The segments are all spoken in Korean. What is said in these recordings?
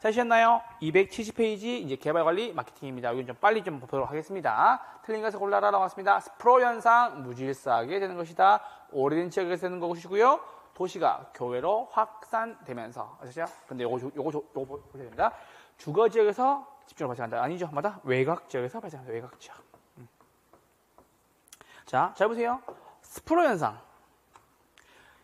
되셨나요? 270페이지 이제 개발관리 마케팅입니다. 이건 좀 빨리 좀 보도록 하겠습니다. 틀린 것을 골라라 나왔습니다. 스프로 현상 무질서하게 되는 것이다. 오래된 지역에서 되는 것이고요. 도시가 교외로 확산되면서 아시죠? 근데 요거 보셔야 됩니다. 주거 지역에서 집중을 발생한다. 아니죠? 맞다? 외곽 지역에서 발생한다. 외곽 지역. 자, 잘 보세요. 스프로 현상.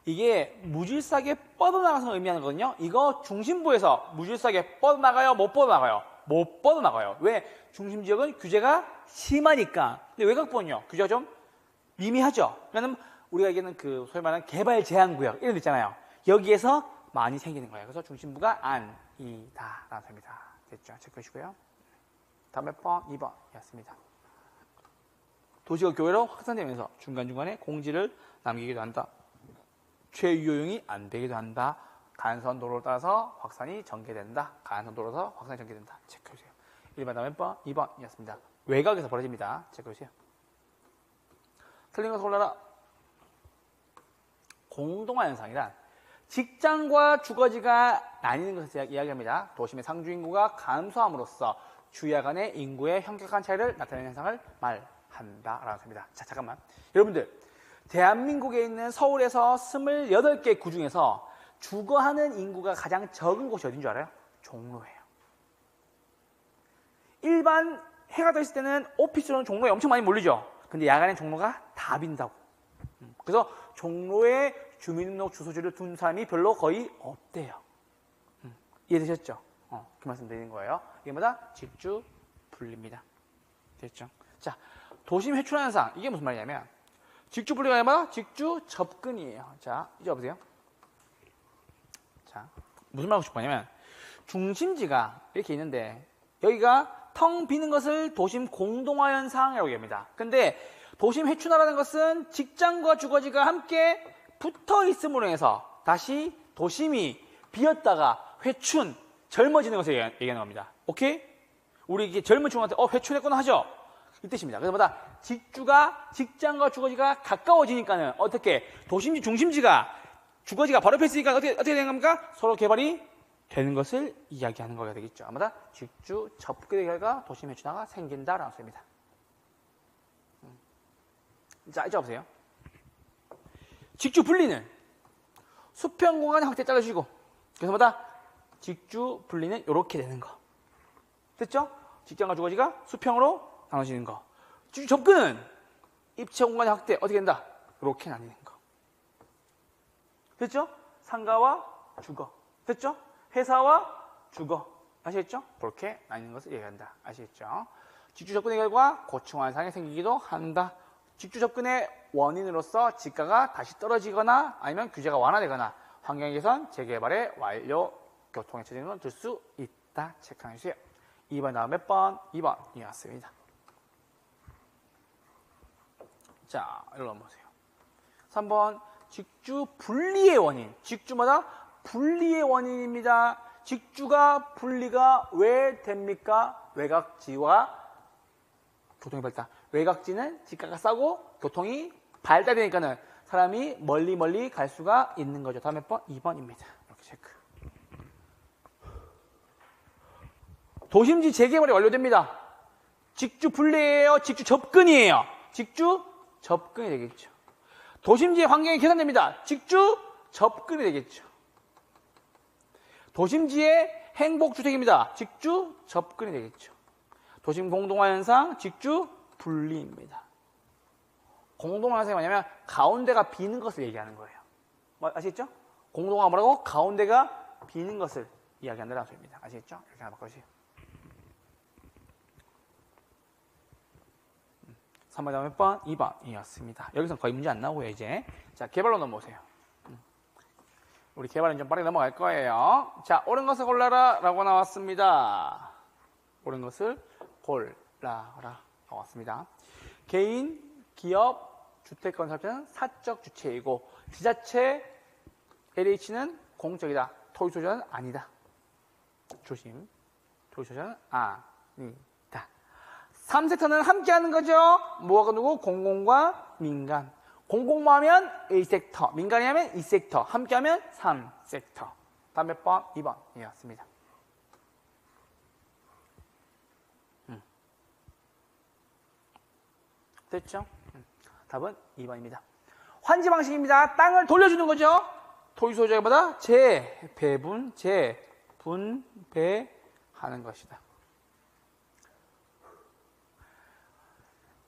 이게 무질서하게 뻗어나가서 의미하는 거거든요. 이거 중심부에서 무질서하게 뻗어나가요? 못 뻗어나가요? 못 뻗어나가요. 왜? 중심 지역은 규제가 심하니까. 근데 외곽부는요, 규제가 좀 미미하죠. 그러니까 우리가 얘기하는 그 소위 말하는 개발 제한 구역 이런 데 있잖아요. 여기에서 많이 생기는 거예요. 그래서 중심부가 아니다 라는 소리입니다. 됐죠? 체크하시고요. 다음 몇 번? 2번이었습니다. 도시가 교외로 확산되면서 중간중간에 공지를 남기기도 한다. 최유효용이 안 되기도 한다. 간선도로를 따라서 확산이 전개된다. 간선도로에서 확산이 전개된다. 체크해주세요. 1번 다음 몇 번? 2번이었습니다. 외곽에서 벌어집니다. 체크해주세요. 틀린 것을 골라라. 공동화 현상이란 직장과 주거지가 나뉘는 것을 이야기합니다. 도심의 상주 인구가 감소함으로써 주야 간의 인구의 현격한 차이를 나타내는 현상을 말한다라는 소리입니다. 자, 잠깐만. 여러분들, 대한민국에 있는 서울에서 28개 구 중에서 주거하는 인구가 가장 적은 곳이 어딘 줄 알아요? 종로예요. 일반 해가 떠 있을 때는 오피스로는 종로에 엄청 많이 몰리죠. 근데 야간엔 종로가 다 빈다고. 그래서 종로에 주민등록 주소지를 둔 사람이 별로 거의 없대요. 이해되셨죠? 그 말씀 드리는 거예요. 이게 뭐다? 직주 분리입니다. 됐죠? 자, 도심 회출 현상. 이게 무슨 말이냐면 직주 분리가 아니라 직주 접근이에요. 자, 이제 보세요. 자, 무슨 말 하고 싶냐면 중심지가 이렇게 있는데 여기가 텅 비는 것을 도심 공동화 현상이라고 얘기합니다. 근데 도심 회춘화라는 것은 직장과 주거지가 함께 붙어 있음으로 해서 다시 도심이 비었다가 회춘, 젊어지는 것을 얘기하는 겁니다. 오케이? 우리 이게 젊은 친구한테 회춘했구나 하죠? 이 뜻입니다. 그래서 뭐다? 직장과 주거지가 가까워지니까는 어떻게 도심지, 중심지가 주거지가 바로 옆에 있으니까 어떻게 되는 겁니까? 서로 개발이 되는 것을 이야기하는 거가 되겠죠. 아마다 직주 접근의 결과 도심 회춘화가 생긴다라는 소리입니다. 자, 이제 보세요. 직주 분리는 수평 공간의 확대 잘라주고 그래서 뭐다? 직주 분리는 이렇게 되는 거. 됐죠? 직장과 주거지가 수평으로 나눠지는 거. 직주 접근은 입체 공간의 확대 어떻게 된다? 이렇게 나뉘는 거. 됐죠? 상가와 주거. 됐죠? 회사와 주거. 아시겠죠? 그렇게 나뉘는 것을 얘기한다. 아시겠죠? 직주 접근의 결과 고층 환상이 생기기도 한다. 직주 접근의 원인으로서 지가가 다시 떨어지거나 아니면 규제가 완화되거나 환경 개선, 재개발의 완료, 교통의 체증을 들 수 있다. 체크해 주세요. 2번 다음 몇 번? 2번이었습니다. 자, 일로 넘어오세요. 3번 직주 분리의 원인. 직주마다 분리의 원인입니다. 직주가 분리가 왜 됩니까? 외곽지와 교통이 발달. 외곽지는 지가가 싸고 교통이 발달되니까는 사람이 멀리 갈 수가 있는 거죠. 다음 몇 번? 2번입니다. 이렇게 체크. 도심지 재개발이 완료됩니다. 직주 분리예요? 직주 접근이에요? 직주 접근이 되겠죠. 도심지의 환경이 개선됩니다. 직주 접근이 되겠죠. 도심지의 행복주택입니다. 직주 접근이 되겠죠. 도심 공동화 현상, 직주 분리입니다. 공동화 현상이 뭐냐면 가운데가 비는 것을 얘기하는 거예요. 아시겠죠? 공동화 뭐라고? 가운데가 비는 것을 이야기한다는 소리입니다. 아시겠죠? 이렇게 하나 바꿔주세요. 3번 다음 몇 번? 2번이었습니다. 여기서 거의 문제 안 나오고요, 이제. 자, 개발로 넘어오세요. 우리 개발은 좀 빠르게 넘어갈 거예요. 자, 옳은 것을 골라라 라고 나왔습니다. 옳은 것을 골라라 나왔습니다. 개인, 기업, 주택건설업체는 사적 주체이고 지자체, LH는 공적이다. 토지소유자는 아니다. 조심. 토지소유자는 아니다. 3섹터는 함께하는 거죠. 뭐가 누구? 공공과 민간. 공공만 하면 A섹터, 민간이 하면 E섹터, 함께하면 3섹터. 다음 몇 번? 2번이었습니다. 됐죠? 답은 2번입니다. 환지 방식입니다. 땅을 돌려주는 거죠. 토지소유자보다 재배분, 재분배하는 것이다.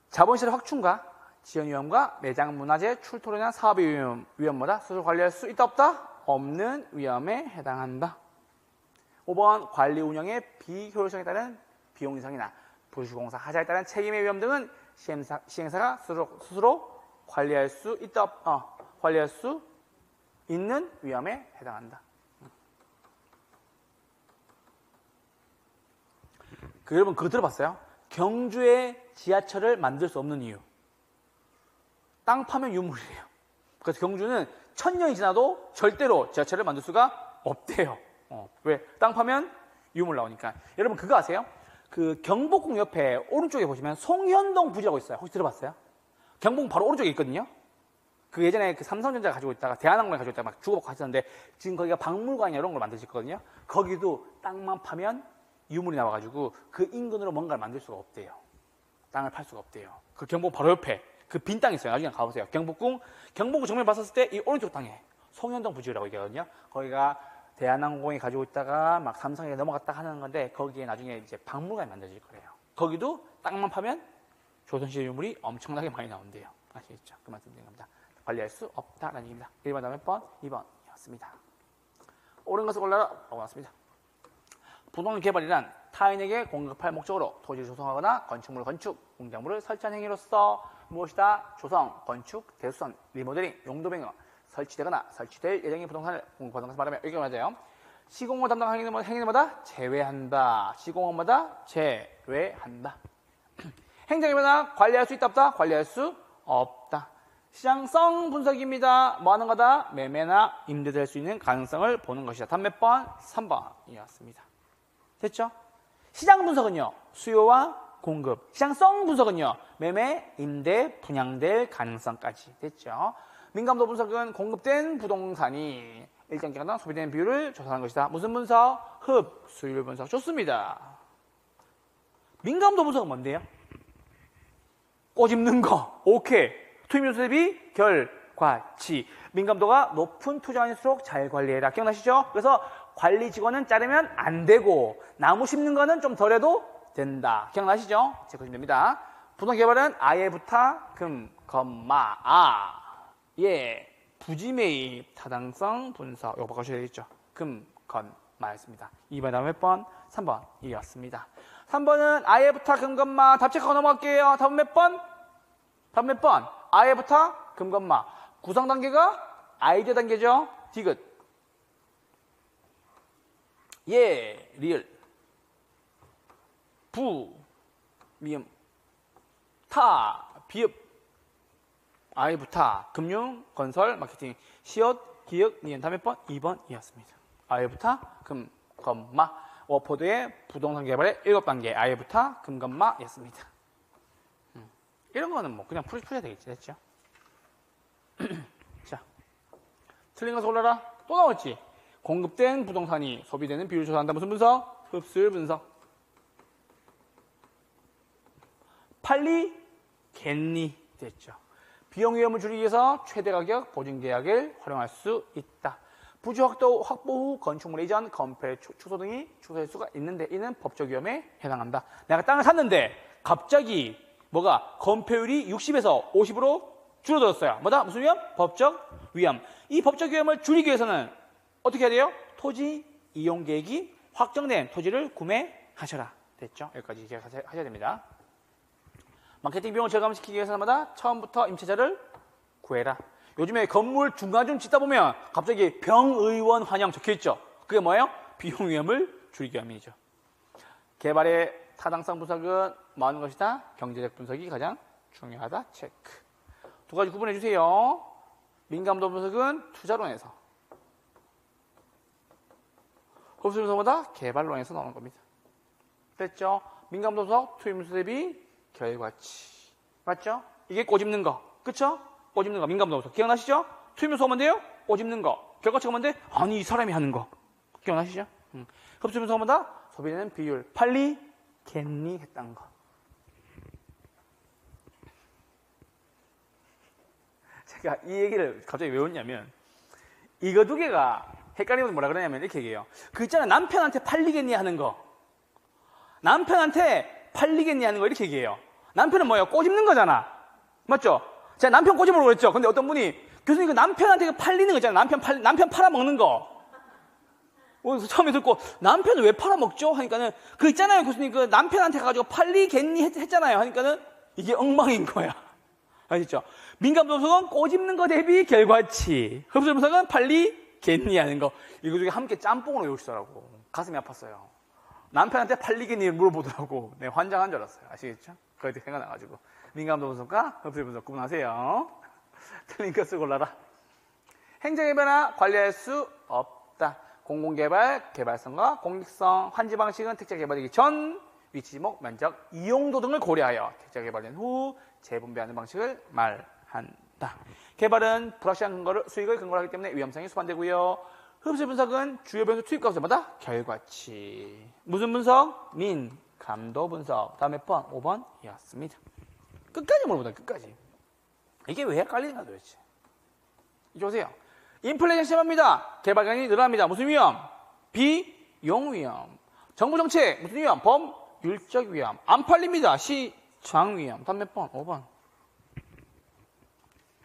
자본시장 확충과 지연위험과 매장문화재 출토로 인한 사업의 위험보다 스스로 관리할 수 있다 없다? 없는 위험에 해당한다. 5번 관리 운영의 비효율성에 따른 비용 인상이나 부실공사 하자에 따른 책임의 위험 등은 시행사가 스스로 관리할 수 있는 위험에 해당한다. 여러분 그거 들어봤어요? 경주에 지하철을 만들 수 없는 이유. 땅 파면 유물이에요. 그래서 경주는 1000년이 지나도 절대로 지하철을 만들 수가 없대요. 왜? 땅 파면 유물 나오니까. 여러분 그거 아세요? 그 경복궁 옆에 오른쪽에 보시면 송현동 부지라고 있어요. 혹시 들어봤어요? 경복궁 바로 오른쪽에 있거든요. 그 예전에 그 삼성전자가 가지고 있다가 대한항공이 가지고 있다가 막 주고받고 하셨는데 지금 거기가 박물관이나 이런 걸 만드셨거든요. 거기도 땅만 파면 유물이 나와가지고 그 인근으로 뭔가를 만들 수가 없대요. 땅을 팔 수가 없대요. 그 경복궁 바로 옆에 그 빈 땅 있어요. 나중에 가보세요. 경복궁 정면 봤었을 때 이 오른쪽 땅에 송현동 부지라고 얘기하거든요. 거기가 대한항공이 가지고 있다가 막 삼성에 넘어갔다 하는 건데 거기에 나중에 이제 박물관이 만들어질 거래요. 거기도 땅만 파면 조선시대 유물이 엄청나게 많이 나온대요. 아시겠죠? 그 말씀 드린 겁니다. 관리할 수 없다라는 얘기입니다. 1번 다음에 몇 번? 2번이었습니다. 옳은 것을 골라라 라고 나왔습니다. 부동산 개발이란 타인에게 공급할 목적으로 토지를 조성하거나 건축물 건축, 공작물을 설치한 행위로서 무엇이다? 조성, 건축, 대수선, 리모델링, 용도 변경, 설치되거나 설치될 예정의 부동산을 공급하는 것을 말하며 여기 맞아요. 시공을 담당하는 행위마다 제외한다. 시공업마다 제외한다. 행정이마다 관리할 수 있다 없다? 관리할 수 없다. 시장성 분석입니다. 뭐 하는 거다? 매매나 임대될 수 있는 가능성을 보는 것이다. 답 몇 번? 3번이었습니다. 됐죠? 시장 분석은요. 수요와 공급. 시장성 분석은요. 매매, 임대, 분양될 가능성까지. 됐죠? 민감도 분석은 공급된 부동산이 일정 기간 동안 소비되는 비율을 조사하는 것이다. 무슨 분석? 흡수율 분석. 좋습니다. 민감도 분석은 뭔데요? 꼬집는 거. 오케이. 투입률 대비 결과치. 민감도가 높은 투자원일수록 잘 관리해라. 기억나시죠? 그래서 관리 직원은 자르면 안 되고 나무 심는 거는 좀 덜 해도 된다. 기억나시죠? 체크하시면 됩니다. 부동산 개발은 아예부타 금, 건마, 예, 부지 매입, 타당성 분석. 이거 바꿔주셔야 되겠죠? 금, 건, 마였습니다. 2번 다음 몇 번? 3번이었습니다. 3번은 아예부타 금, 건마. 답 체크하고 넘어갈게요. 답은 몇 번? 답 몇 번? 아예부타 금, 건마. 구성 단계가 아이디어 단계죠? 디귿. 예, 리을. 부, 미음. 타, 비읍. 아예부타, 금융, 건설, 마케팅, 시옷, 기역, 니은. 다음 몇 번? 2번이었습니다. 아예부타, 금, 건마. 워포드의 부동산 개발의 7단계. 아예부타, 금, 건마였습니다. 이런 거는 뭐 그냥 풀어야 되겠지. 됐죠? 자, 틀린 것을 골라라. 또 나왔지? 공급된 부동산이 소비되는 비율을 조사한다. 무슨 분석? 흡수율 분석. 팔리, 겠니. 됐죠? 비용 위험을 줄이기 위해서 최대 가격 보증 계약을 활용할 수 있다. 부지 확보 후 건축물 이전, 건폐, 축소 등이 추소될 수가 있는데 이는 법적 위험에 해당한다. 내가 땅을 샀는데 갑자기 뭐가 건폐율이 60에서 50으로 줄어들었어요. 뭐다? 무슨 위험? 법적 위험. 이 법적 위험을 줄이기 위해서는 어떻게 해야 돼요? 토지 이용 계획이 확정된 토지를 구매하셔라. 됐죠? 여기까지 기억하셔야 됩니다. 마케팅 비용을 절감시키기 위해서는 뭐다? 처음부터 임차자를 구해라. 요즘에 건물 중간중 짓다 보면 갑자기 병의원 환영 적혀있죠? 그게 뭐예요? 비용 위험을 줄이기 위함이죠. 개발의 타당성 분석은 뭐 하는 것이다? 경제적 분석이 가장 중요하다. 체크. 두 가지 구분해 주세요. 민감도 분석은 투자론에서, 흡수 분석보다 개발론에서 나오는 겁니다. 됐죠? 민감도 분석, 투입 대비 결과치. 맞죠? 이게 꼬집는 거. 그쵸? 꼬집는 거. 민감도 분석. 기억나시죠? 투입 분석하면 돼요? 꼬집는 거. 결과치가 뭔데? 아니, 이 사람이 하는 거. 기억나시죠? 흡수 분석보다 소비되는 비율. 팔리, 겠니 했던 거. 제가 이 얘기를 갑자기 왜 했냐면 이거 두 개가 헷갈리면 뭐라 그러냐면 이렇게 얘기해요. 그 있잖아 남편한테 팔리겠니 하는 거. 남편한테 팔리겠니 하는 거 이렇게 얘기해요. 남편은 뭐예요? 꼬집는 거잖아. 맞죠? 제가 남편 꼬집으라고 그랬죠. 근데 어떤 분이 교수님 그 남편한테 팔리는 거 있잖아. 남편 팔아먹는 거. 처음에 듣고 남편을 왜 팔아먹죠? 하니까는 그 있잖아요 교수님 그 남편한테 가가지고 팔리겠니 했잖아요. 하니까는 이게 엉망인 거야. 아시죠? 민감도 분석은 꼬집는 거 대비 결과치. 흡수 분석은 팔리겠니 하는 거. 이거 중에 함께 짬뽕으로 외우시더라고. 가슴이 아팠어요. 남편한테 팔리겠니 물어보더라고. 네, 환장한 줄 알았어요. 아시겠죠? 그때 생각나가지고. 민감도 분석과 흡수 분석 구분하세요. 틀린 것을 골라라. 행정의 변화 관리할 수 없다. 공공개발, 개발성과 공익성, 환지 방식은 택지가 개발되기 전, 위치, 지목, 면적, 이용도 등을 고려하여 택지가 개발된 후 재분배하는 방식을 말한다. 개발은 불확실한 근거를, 수익을 근거로 하기 때문에 위험성이 수반되고요. 흡수 분석은 주요 변수 투입 값마다 결과치. 무슨 분석? 민감도 분석. 다음 몇 번? 5번이었습니다. 끝까지 물어보다 끝까지. 이게 왜 헷갈리는가 도대체. 이제 오세요. 인플레이션 심합니다. 개발량이 늘어납니다. 무슨 위험? 비용 위험. 정부 정책 무슨 위험? 법률적 위험. 안 팔립니다. 시장 위험. 다음 몇 번? 5번.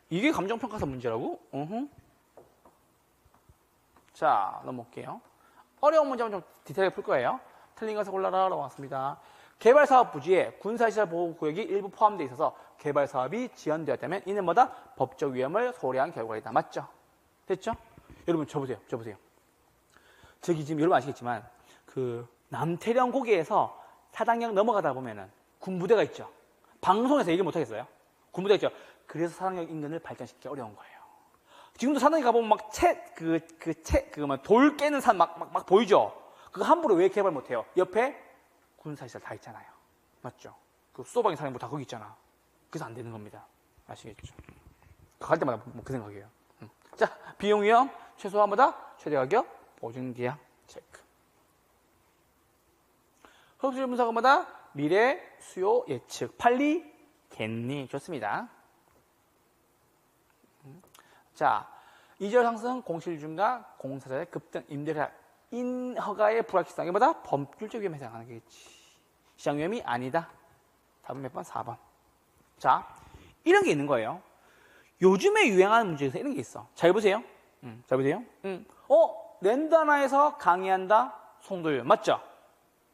이게 감정평가서 문제라고? 자, 넘어올게요. 어려운 문제만 좀 디테일하게 풀 거예요. 틀린 것을 골라라 라고 왔습니다. 개발사업 부지에 군사시설 보호구역이 일부 포함되어 있어서 개발사업이 지연되었다면 이는 뭐다? 법적 위험을 소홀히한 결과이다. 맞죠? 됐죠? 여러분 저보세요. 저기 지금 여러분 아시겠지만 그 남태령 고개에서 사당역 넘어가다 보면은 군부대가 있죠. 방송에서 얘기 못 하겠어요. 군부대가 있죠. 그래서 사당역 인근을 발전시키기 어려운 거예요. 지금도 사당에 가보면 막 돌 깨는 산 막 보이죠? 그거 함부로 왜 개발 못 해요? 옆에 군사시설 다 있잖아요. 맞죠? 그 수도방위 사령부 다 거기 있잖아. 그래서 안 되는 겁니다. 아시겠죠? 갈 때마다 그 생각이에요. 자, 비용 위험, 최소화보다 최대 가격, 보증 계약 체크. 흡수율 분석은마다 미래 수요 예측, 팔리겠니? 좋습니다. 자, 이절 상승, 공실 증가, 공사자의 급등, 임대차, 인허가의 불확실성이 뭐다? 법률적 위험에 해당하는 거겠지. 시장 위험이 아니다. 답은 몇 번? 4번. 자, 이런 게 있는 거예요. 요즘에 유행하는 문제 중에서 이런 게 있어. 잘 보세요. 잘 보세요. 랜드 하나에서 강의한다. 송도율. 맞죠?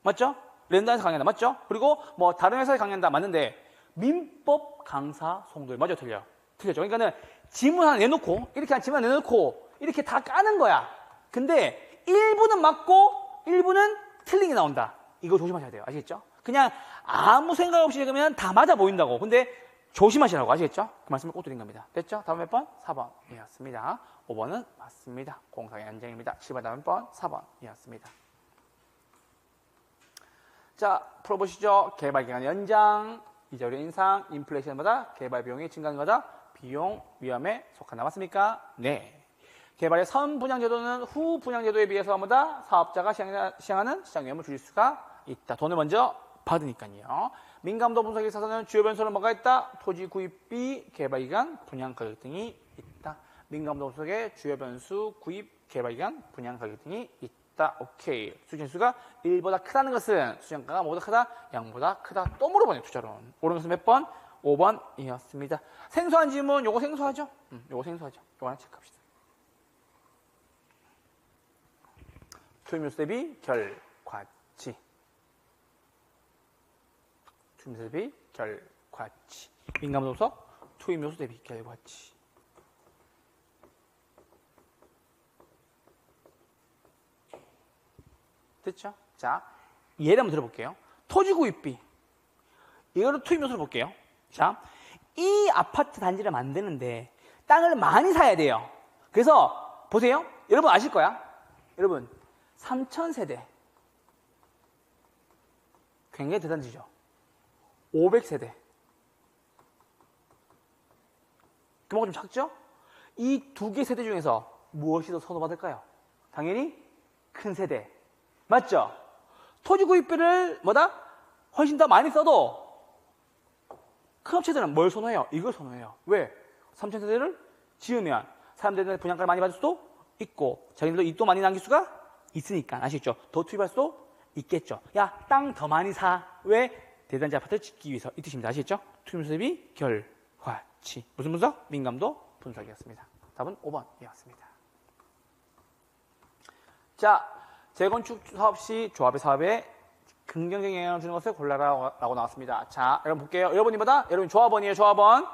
맞죠? 랜드 하나에서 강의한다. 맞죠? 그리고 뭐 다른 회사에 강의한다. 맞는데 민법 강사 송도율. 맞죠? 틀려. 틀렸죠. 그러니까는 지문 하나 내놓고 이렇게 한 지문 하나 내놓고 이렇게 다 까는 거야. 근데 일부는 맞고 일부는 틀린 게 나온다. 이거 조심하셔야 돼요. 아시겠죠? 그냥 아무 생각 없이 읽으면 다 맞아 보인다고. 근데 조심하시라고. 아시겠죠? 그 말씀을 꼭 드린 겁니다. 됐죠? 다음 몇 번? 4번이었습니다. 5번은 맞습니다. 공사의 연장입니다. 7번 다음 몇 번? 4번이었습니다. 자, 풀어보시죠. 개발기간 연장, 이자율 인상, 인플레이션마다 개발 비용이 증가하는 거다. 비용 위험에 속한다. 맞습니까? 네. 개발의 선 분양제도는 후 분양제도에 비해서 뭐다? 사업자가 시행하는 시장 위험을 줄일 수가 있다. 돈을 먼저 받으니까요. 민감도 분석에 있어서는 주요 변수는 뭐가 있다? 토지 구입비, 개발기간, 분양가격 등이 있다. 민감도 분석의 주요 변수, 구입, 개발기간, 분양가격 등이 있다. 오케이. 수준수가 1보다 크다는 것은 수량가가 뭐보다 크다? 양보다 크다. 또 물어보네요. 투자론. 옳은 것은 몇 번? 5번이었습니다. 생소한 질문, 요거 생소하죠? 요거 생소하죠. 요거 하나 체크합시다. 투입요소 대비 결과치. 투입요소 대비 결과치. 민감도 분석, 투입요소 대비 결과치. 됐죠? 자, 예를 한번 들어볼게요. 토지 구입비. 이거를 투입요소로 볼게요. 자, 이 아파트 단지를 만드는데 땅을 많이 사야 돼요. 그래서 보세요. 여러분 아실 거야. 여러분 3,000세대. 굉장히 대단지죠. 500세대. 규모가 좀 작죠? 이 두 개 세대 중에서 무엇이 더 선호받을까요? 당연히 큰 세대. 맞죠? 토지 구입비를 뭐다? 훨씬 더 많이 써도 큰 업체들은 뭘 선호해요? 이걸 선호해요. 왜? 3,000세대를 지으면 사람들은 분양가를 많이 받을 수도 있고 자기들도 이익도 많이 남길 수가 있으니까 아시겠죠? 더 투입할 수도 있겠죠. 야, 땅 더 많이 사. 왜? 대단지 아파트를 짓기 위해서. 이 뜻입니다. 아시겠죠? 투입 대비 결과치. 무슨 분석? 민감도 분석이었습니다. 답은 5번이었습니다. 자, 재건축 사업 시 조합의 사업에 긍정적인 영향을 주는 것을 골라라라고 나왔습니다. 자, 여러분 볼게요. 여러분이 뭐다? 여러분 조합원이에요. 조합원.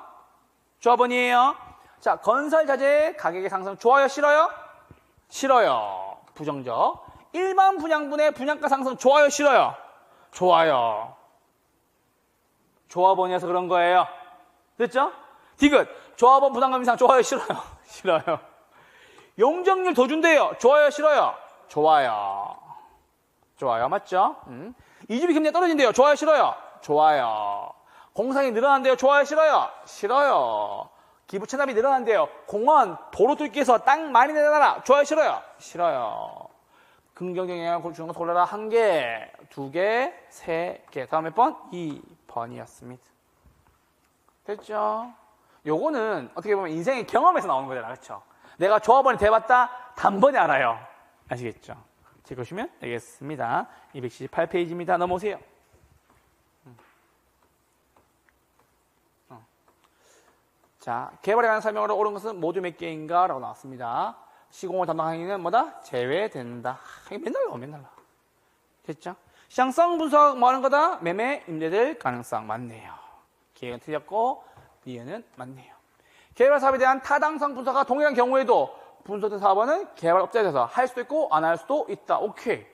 조합원이에요. 자, 건설 자재 가격의 상승 좋아요? 싫어요? 싫어요. 부정적. 일반 분양분의 분양가 상승 좋아요? 싫어요? 좋아요. 조합원이어서 그런 거예요. 됐죠? 디귿. 조합원 부담금 인상 좋아요? 싫어요? 싫어요. 용적률 더 준대요. 좋아요? 싫어요? 좋아요. 좋아요. 맞죠? 이주비 금리가 떨어진대요. 좋아요? 싫어요? 좋아요. 공사이 늘어난대요. 좋아요? 싫어요? 싫어요. 기부 체납이 늘어난대요. 공원, 도로 뚫기에서 땅 많이 내놔라. 좋아요? 싫어요? 싫어요. 긍정적인 영향을 주는 것 골라라. 1개, 2개, 3개. 다음 몇 번? 2번이었습니다. 됐죠? 요거는 어떻게 보면 인생의 경험에서 나오는 거잖아요. 그렇죠? 내가 조합원이 돼봤다. 단번에 알아요. 아시겠죠? 읽으시면 되겠습니다. 278페이지입니다. 넘어오세요. 자, 개발에 관한 설명으로 옳은 것은 모두 몇 개인가? 라고 나왔습니다. 시공을 담당하는 행위는 뭐다? 제외된다. 이게 맨날 나와, 맨날 나와. 됐죠? 시장성 분석 뭐 하는 거다? 매매, 임대될 가능성 맞네요. 기획은 틀렸고, B는 맞네요. 개발 사업에 대한 타당성 분석과 동일한 경우에도 분석된 사업은 개발업자에 대해서 할 수도 있고 안 할 수도 있다. 오케이.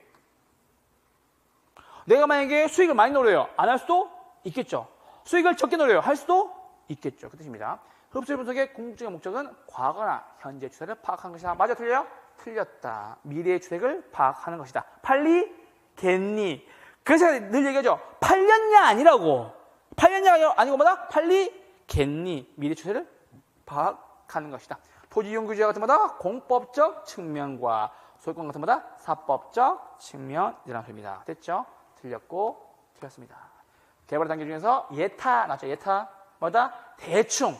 내가 만약에 수익을 많이 노려요. 안 할 수도 있겠죠. 수익을 적게 노려요. 할 수도 있겠죠. 그 뜻입니다. 흡수율 분석의 궁극적인 목적은 과거나 현재 추세를 파악하는 것이다. 맞아, 틀려요? 틀렸다. 미래의 추세를 파악하는 것이다. 팔리, 겠니. 그래서 늘 얘기하죠. 팔렸냐 아니라고. 팔렸냐 아니고 뭐다? 팔리, 겠니. 미래 추세를 파악하는 것이다. 토지 이용 규제 같은 거다. 공법적 측면과 소유권 같은 거다. 사법적 측면이라는 소리입니다. 됐죠? 틀렸고 틀렸습니다. 개발 단계 중에서 예타 맞죠? 예타 뭐다? 대충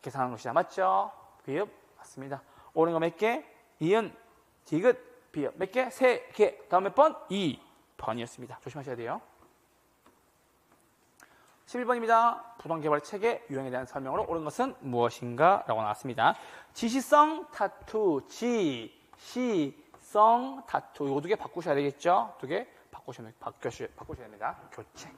계산하는 것이다. 맞죠? 비읍 맞습니다. 옳은 거 몇 개? 이은, 디귿, 비읍 몇 개? 3개. 다음 몇 번? 2번이었습니다. 조심하셔야 돼요. 11번입니다. 부동개발 체계 유형에 대한 설명으로 옳은 것은 무엇인가? 라고 나왔습니다. 지시성 타투, 지시성 타투. 이거 2개 바꾸셔야 되겠죠? 2개 바꾸셔야 됩니다. 교체.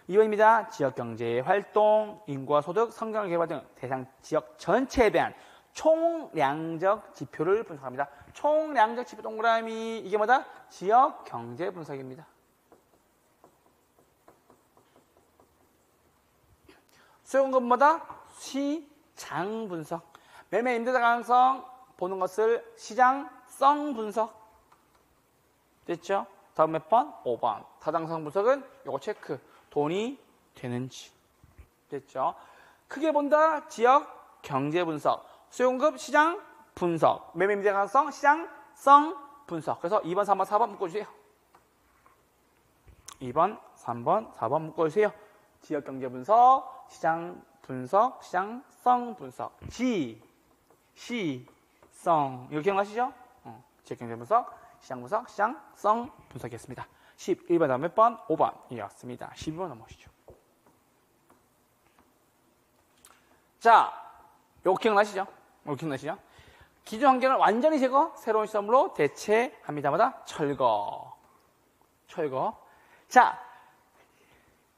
2번입니다. 지역경제활동, 인구와 소득, 성장을 개발 등 대상 지역 전체에 대한 총량적 지표를 분석합니다. 총량적 지표 동그라미, 이게 뭐다? 지역경제 분석입니다. 수요공급마다 시장 분석. 매매 임대차 가능성 보는 것을 시장성 분석. 됐죠? 다음 몇 번? 5번. 타당성 분석은 요거 체크. 돈이 되는지. 됐죠? 크게 본다. 지역 경제 분석. 수요공급 시장 분석. 매매 임대 가능성 시장성 분석. 그래서 2번, 3번, 4번 묶어주세요. 2번, 3번, 4번 묶어주세요. 지역 경제 분석, 시장 분석, 시장성 분석. 시성. 이거 기억나시죠? 지역 경제 분석, 시장 분석, 시장성 분석이었습니다. 11번 다음 몇 번? 5번이었습니다. 12번 넘어오시죠. 자, 이거 기억나시죠? 기존 환경을 완전히 제거, 새로운 시설물로 대체합니다마다 철거. 자,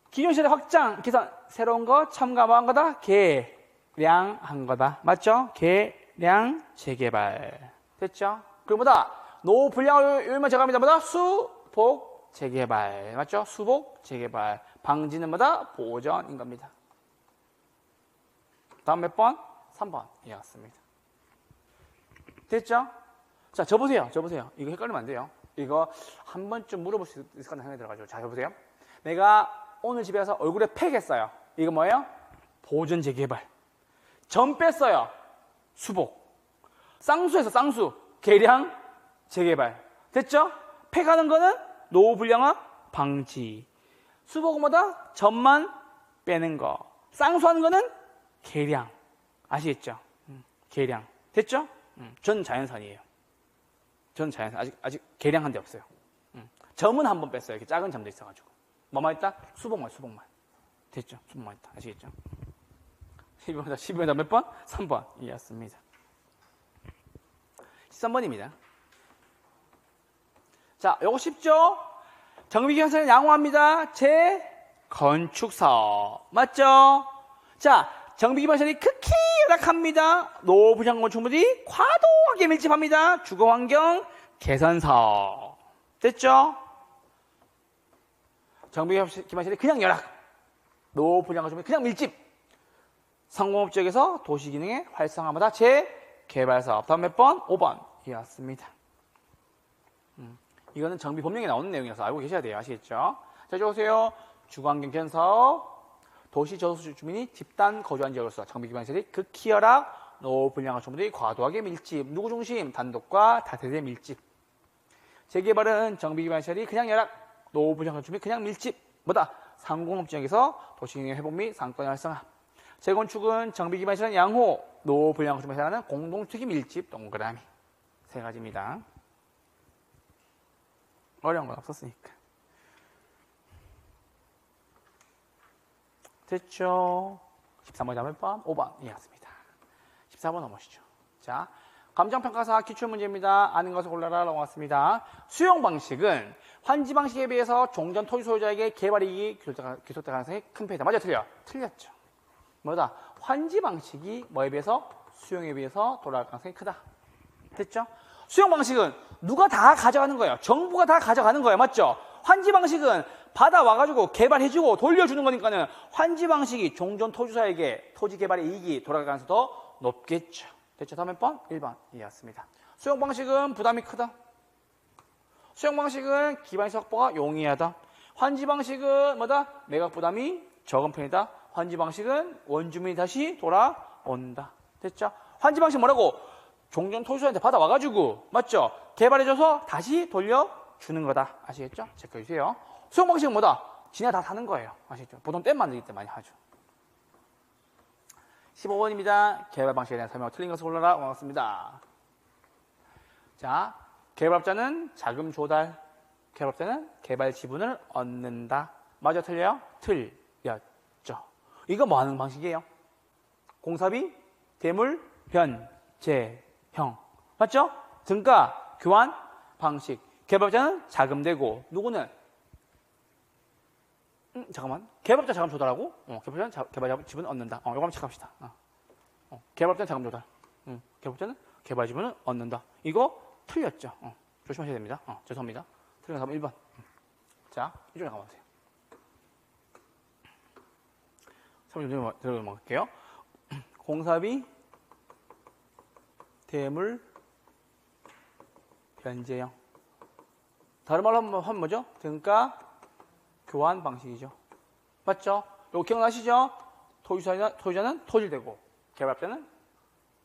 기존 시설의 확장, 개선, 새로운 거 첨가한 거다? 개량한 거다. 맞죠? 개량, 재개발. 됐죠? 그리고 뭐다? 노후 불량을 요일만 제거합니다. 뭐다? 수복, 재개발. 맞죠? 수복, 재개발. 방지는 뭐다? 보전인 겁니다. 다음 몇 번? 3번이었습니다. 됐죠? 자, 저보세요. 이거 헷갈리면 안 돼요. 이거 한 번쯤 물어볼 수 있을 거라는 생각이 들어가지고. 자, 여보세요. 내가 오늘 집에 가서 얼굴에 팩 했어요. 이거 뭐예요? 보전 재개발. 점 뺐어요. 수복. 쌍수에서 쌍수. 개량 재개발. 됐죠? 팩하는 거는 노후 불량화 방지. 수복은 뭐다? 점만 빼는 거. 쌍수하는 거는 계량. 아시겠죠? 계량. 됐죠? 전 자연산이에요. 전 자연산. 아직 계량한 데 없어요. 점은 한 번 뺐어요. 이렇게 작은 점도 있어가지고. 뭐만 있다? 수복만, 수복만. 됐죠? 수복만 있다. 아시겠죠? 12번이다 몇 번? 3번. 이었습니다. 13번입니다. 자, 요거 쉽죠? 정비기관사는 양호합니다. 재건축사업. 맞죠? 자, 정비기반설이 극히 열악합니다. 노부장 건축물이 과도하게 밀집합니다. 주거환경 개선사업. 됐죠? 정비기반설이 그냥 열악. 노부장 건축물이 그냥 밀집. 상공업 지역에서 도시기능의 활성화마다 재개발사업. 다음 몇 번? 5번. 이었습니다. 이거는 정비 법령에 나오는 내용이라서 알고 계셔야 돼요. 아시겠죠? 자, 이제 보세요. 주거환경 개선사업, 도시 저소수 주민이 집단 거주한 지역으로서 정비기반시설이 극히 열악, 노분양 건축물이 과도하게 밀집, 누구 중심? 단독과 다세대 밀집. 재개발은 정비기반시설이 그냥 열악, 노분양 건축물이 그냥 밀집. 뭐다? 상공업 지역에서 도시기능의 회복 및 상권의 활성화. 재건축은 정비기반시설은 양호, 노분양 건축물에 해당하는 공동특이 밀집, 동그라미. 세 가지입니다. 어려운 건 없었으니까. 됐죠? 13번 다음 몇 번? 5번 이해했습니다. 14번 넘으시죠. 자, 감정평가사 기출문제입니다. 아는 것을 골라라 라고 왔습니다. 수용 방식은 환지 방식에 비해서 종전 토지 소유자에게 개발이익이 귀속될 가능성이 큰 편이다. 맞아, 틀려? 틀렸죠. 뭐다? 환지 방식이 뭐에 비해서? 수용에 비해서 돌아갈 가능성이 크다. 됐죠? 수용 방식은 누가 다 가져가는 거예요. 정부가 다 가져가는 거예요. 맞죠? 환지 방식은 받아와가지고 개발해주고 돌려주는 거니까는 환지 방식이 종전 토지자에게 토지 개발의 이익이 돌아갈 가능성이 더 높겠죠. 됐죠? 다음 몇 번? 1번 이해했습니다. 수용 방식은 부담이 크다. 수용 방식은 기반시 확보가 용이하다. 환지 방식은 뭐다? 매각 부담이 적은 편이다. 환지 방식은 원주민이 다시 돌아온다. 됐죠? 환지 방식 뭐라고? 종전 토지자한테 받아와가지고 맞죠? 개발해줘서 다시 돌려주는 거다. 아시겠죠? 체크해주세요. 수용 방식은 뭐다? 지네 다 사는 거예요. 아시겠죠? 보통 댐 만들기 때 많이 하죠. 15번입니다. 개발 방식에 대한 설명 틀린 것을 골라라. 고맙습니다. 자, 개발업자는 자금 조달, 개발업자는 개발 지분을 얻는다. 맞아, 틀려요? 틀렸죠. 이거 뭐 하는 방식이에요? 공사비, 대물, 변제형. 맞죠? 등가, 교환, 방식. 개발업자는 자금 대고, 누구는? 잠깐만. 개발업자 자금 조달하고, 개발업자는 개발 지분 얻는다. 이거 한번 체크합시다. 개발업자는 자금 조달. 개발업자는 개발 지분을 얻는다. 이거 틀렸죠. 조심하셔야 됩니다. 죄송합니다. 틀린 거 1번. 자, 이쪽에 가보세요. 3번 들어갈게요. 공사비, 대물, 변제형. 다른 말로 하면 뭐죠? 등가, 교환 방식이죠. 맞죠? 이거 기억나시죠? 토지자는 토지를 대고, 개발업자는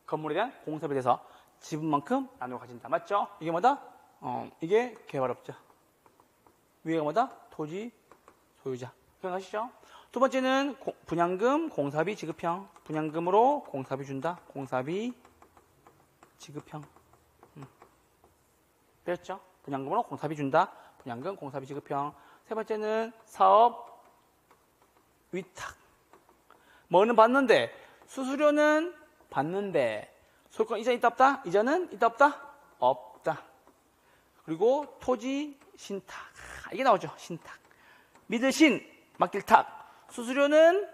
건물에 대한 공사비에 대해서 지분만큼 나누어 가진다. 맞죠? 이게 뭐다? 이게 개발업자. 위에가 뭐다? 토지 소유자. 기억나시죠? 두 번째는 분양금, 공사비 지급형. 분양금으로 공사비 준다. 공사비 지급형. 됐죠? 분양금으로 공사비 준다. 분양금, 공사비 지급형. 세 번째는 사업 위탁. 뭐는 받는데, 수수료는 받는데, 소유권 이전 있다 없다? 이전은 있다 없다? 없다. 그리고 토지 신탁. 이게 나오죠. 신탁. 믿으신 맡길 탁. 수수료는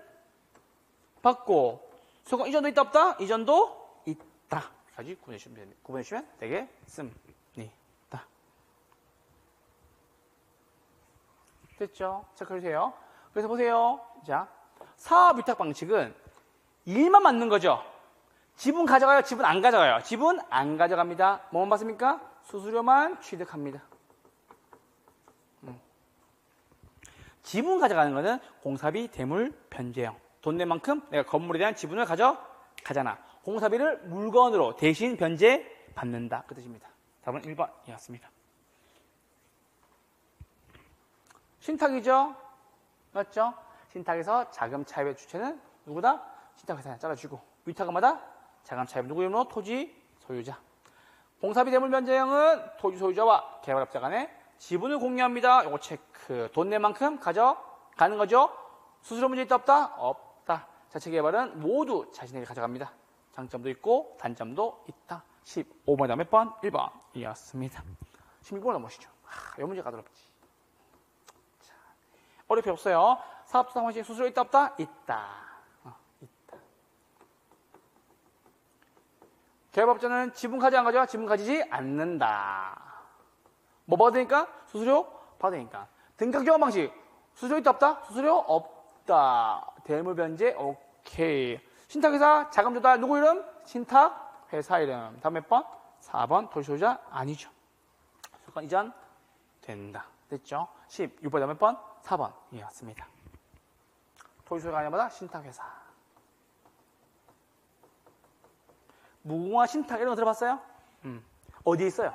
받고 소유권 이전도 있다 없다? 이전도 있다. 까지 구분해주시면 되겠습니다. 됐죠? 체크해주세요. 그래서 보세요. 자, 사업 위탁 방식은 일만 맞는 거죠. 지분 가져가요? 지분 안 가져가요? 지분 안 가져갑니다. 뭐만 받습니까? 수수료만 취득합니다. 지분 가져가는 거는 공사비, 대물, 변제형. 돈 낸 만큼 내가 건물에 대한 지분을 가져가잖아. 공사비를 물건으로 대신 변제 받는다. 그 뜻입니다. 답은 1번이었습니다. 신탁이죠? 맞죠? 신탁에서 자금 차입의 주체는 누구다? 신탁회사 잘라주고 위탁은마다 자금 차입 누구 이름으로? 토지 소유자. 공사비 대물 변제형은 토지 소유자와 개발업자 간에 지분을 공유합니다. 요거 체크. 돈 낼 만큼 가져가는 거죠. 수수료 문제 있다 없다? 없다. 자체 개발은 모두 자신에게 가져갑니다. 장점도 있고 단점도 있다. 15번 다음 몇 번? 1번 이었습니다. 16번 넘으시죠. 이 문제가 어렵지. 자, 어렵이 없어요. 사업자 상환시 수수료 있다 없다? 있다. 있다. 개발업자는 지분 가져 안 가져? 지분 가지지 않는다. 뭐 받으니까? 수수료 받으니까. 등가 교환 방식 수수료 있다 없다? 수수료 없다. 대물 변제 오케이. 신탁회사 자금 조달 누구 이름? 신탁회사 이름. 다음 몇 번? 4번 토지 소유자 아니죠. 소유권 이전 된다. 됐죠? 16번 다음 몇 번? 4번 이었습니다. 토지 소유가 아니마다 신탁회사. 무궁화 신탁 이런 거 들어봤어요? 어디에 있어요?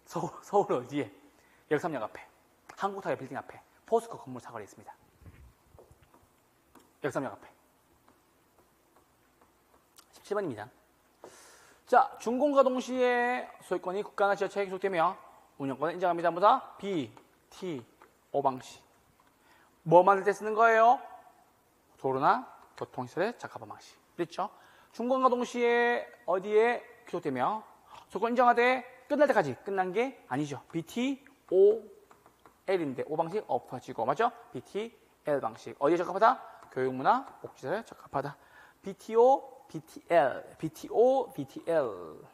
서울 어디에? 역삼역 앞에. 한국타워 빌딩 앞에. 포스코 건물 사거리에 있습니다. 역삼역 앞에. 17번입니다. 자, 준공과 동시에 소유권이 국가나 지자체에 귀속되며 운영권을 인정합니다. 뭐다? B, T, O 방식. 뭐 만들 때 쓰는 거예요? 도로나 교통시설의 적합한 방식. 그렇죠? 준공과 동시에 어디에 귀속되며 소유권 인정하되 끝날 때까지 끝난 게 아니죠. BT, O, L인데 O 방식 엎어지고 맞죠? BT, L 방식. 어디에 적합하다? 교육문화, 복지사에 적합하다. BTO, BTL, BTO, BTL.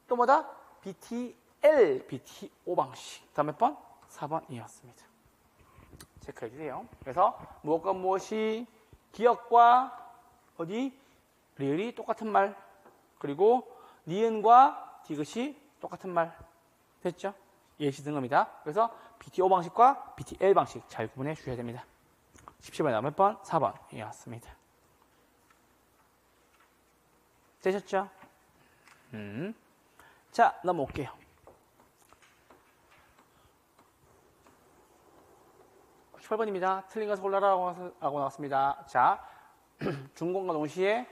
또 뭐다? BTL, BTO 방식. 다음 몇 번? 4번이었습니다. 체크해 주세요. 그래서 무엇과 무엇이 기억과 어디? 리을이 똑같은 말. 그리고 니은과 디귿이 똑같은 말. 됐죠? 예시 든 겁니다. 그래서 BTO 방식과 BTL 방식 잘 구분해 주셔야 됩니다. 17번에 나몇 번? 4번이었습니다. 되셨죠? 자, 넘어올게요. 18번입니다. 틀린 것을 골라라고 나왔습니다. 자, 준공과 동시에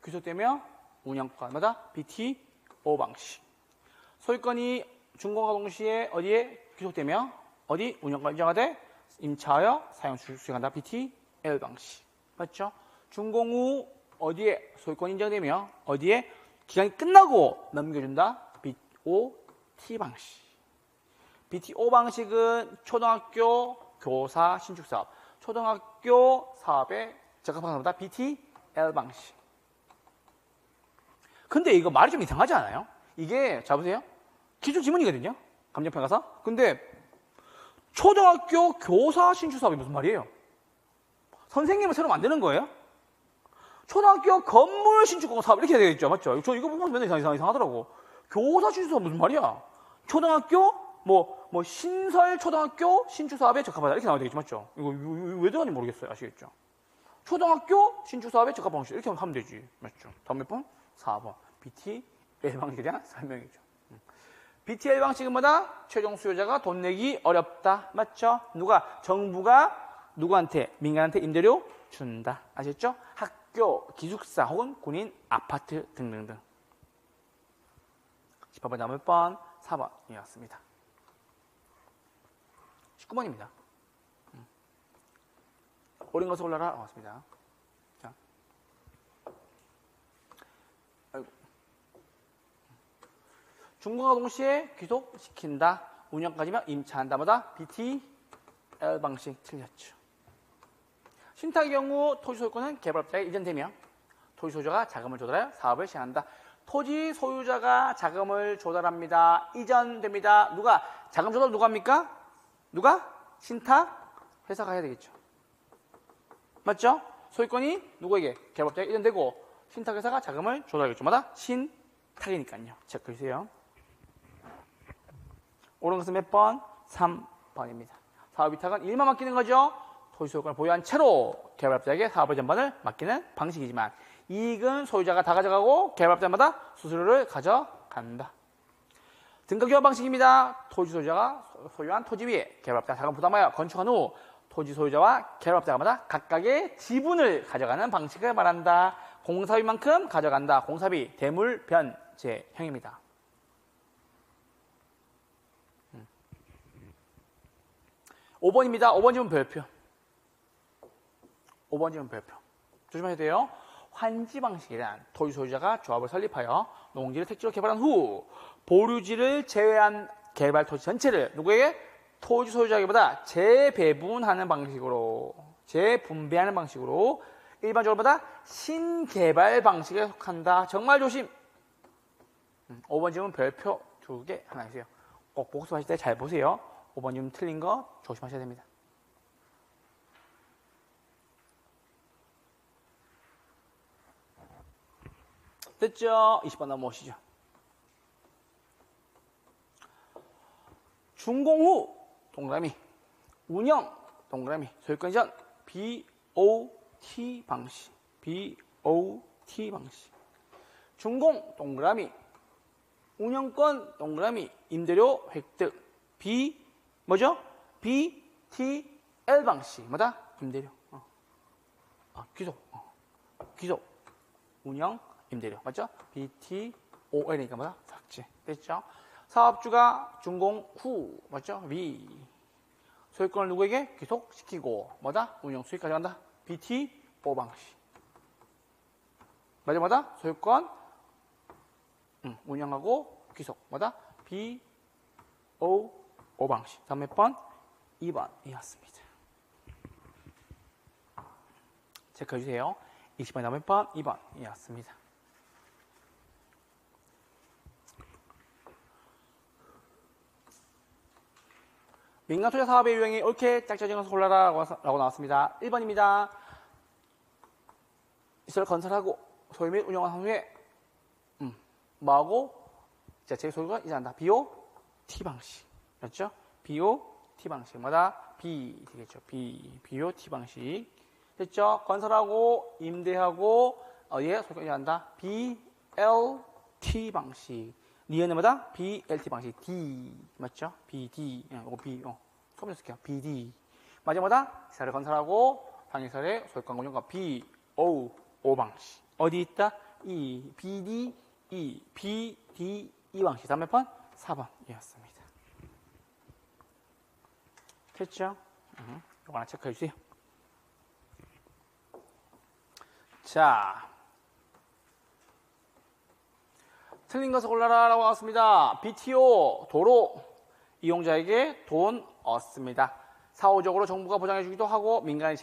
귀속되며 운영권마다 BTO 방식. 소유권이 준공과 동시에 어디에 귀속되며 어디 운영권 인정하되 임차하여 사용 수행한다. BTL 방식. 맞죠? 준공 후 어디에 소유권 인정되며 어디에 기간이 끝나고 넘겨준다. BOT 방식. BTO 방식은 초등학교 교사 신축사업, 초등학교 사업에 적합한 것보다 BTL 방식. 근데 이거 말이 좀 이상하지 않아요? 이게 자 보세요. 기출 지문이거든요. 감정평가서. 근데 초등학교 교사 신축사업이 무슨 말이에요? 선생님을 새로 만드는 거예요? 초등학교 건물 신축 사업 이렇게 해야 되겠죠. 맞죠? 저 이거 보면 맨날 이상하더라고. 교사 신축사업 무슨 말이야? 초등학교 뭐 신설 초등학교 신축사업에 적합하다 이렇게 나와야 되겠죠. 맞죠? 이거 왜 들어가는지 모르겠어요. 아시겠죠? 초등학교 신축사업에 적합한 방식 이렇게 하면 되지. 맞죠? 다음 몇 번? 4번. BTL 방식에 대한 설명이죠. BTL 방식은 뭐다? 최종 수요자가 돈 내기 어렵다. 맞죠? 정부가 누구한테? 민간한테 임대료 준다. 아셨죠? 학교, 기숙사 혹은 군인, 아파트 등등등. 18번 다음 몇 번? 4번이었습니다. 19번입니다. 옳은 것을 골라라. 나왔습니다. 자. 아이고. 준공과 동시에 귀속시킨다. 운영까지면 임차한다. 뭐다? BTL 방식 틀렸죠. 신탁의 경우 토지 소유권은 개발업자에 이전되며 토지 소유자가 자금을 조달하여 사업을 시행한다. 토지 소유자가 자금을 조달합니다. 이전됩니다. 누가? 자금 조달 누가 합니까? 누가? 신탁 회사가 해야 되겠죠. 맞죠? 소유권이 누구에게? 개발업자에 이전되고 신탁 회사가 자금을 조달하겠죠. 마다 신탁이니까요. 체크해주세요. 옳은 것은 몇 번? 3번입니다. 사업 위탁은 일만 맡기는 거죠. 토지 소유권을 보유한 채로 개발업자에게 사업의 전반을 맡기는 방식이지만 이익은 소유자가 다 가져가고 개발업자마다 수수료를 가져간다. 등가 교환 방식입니다. 토지 소유자가 소유한 토지 위에 개발업자 자금 부담하여 건축한 후 토지 소유자와 개발업자마다 각각의 지분을 가져가는 방식을 말한다. 공사비만큼 가져간다. 공사비, 대물, 변제형입니다. 5번입니다. 5번 지문 별표. 5번 지문 별표. 조심하셔야 돼요. 환지 방식이란 토지 소유자가 조합을 설립하여 농지를 택지로 개발한 후 보류지를 제외한 개발 토지 전체를 누구에게? 토지 소유자에게보다 재배분하는 방식으로, 재분배하는 방식으로 일반적으로 보다 신개발 방식에 속한다. 정말 조심. 5번 지문 별표 2개 하나 있어요. 꼭 복습하실 때 잘 보세요. 5번 지문 틀린 거 조심하셔야 됩니다. 됐죠? 20번 넘어오시죠. 준공 후 동그라미, 운영 동그라미, 소유권 이전 BOT 방식, BOT 방식. 준공 동그라미, 운영권 동그라미, 임대료 획득 뭐죠? BTL 방식. 뭐다? 임대료. 귀속, 운영, 임대료. 맞죠? BTOL이니까 뭐다? 삭제. 됐죠? 사업주가 준공 후. 맞죠? 소유권을 누구에게? 귀속시키고. 뭐다? 운영 수익 가져간다. BTO 방식. 맞아, 뭐다? 소유권, 운영하고 귀속. 뭐다? BO 방식. 다음 몇 번? 2번이었습니다. 체크해주세요. 20번 다음 몇 번? 2번이었습니다. 민간 투자 사업의 유형이 옳게 짝져진 것을 골라라라고 나왔습니다. 1번입니다. 시설 건설하고 소유 및 운영한 후에 뭐하고? 제 소유가 이전한다. BOT 방식. 맞죠? BOT 방식마다 B 되겠죠. BOT 방식. 됐죠? 건설하고 임대하고 어디에 소유가 이전한다. BLT 방식. 니은은 뭐다? BLT 방식. D. 맞죠? BD. 이거 B. 소문을 쓸게요. BD. 마지막마다 시설을 건설하고 당시설의 소유권 운영과 BO 방식. 어디 있다? E. BD. E. BD. E 방식. 다음 몇 번? 4번이었습니다. 됐죠? 이거 하나 체크해 주세요. 자, 틀린 것을 골라라 라고 나왔습니다. BTO, 도로, 이용자에게 돈 얻습니다. 사후적으로 정부가 보장해 주기도 하고 민간이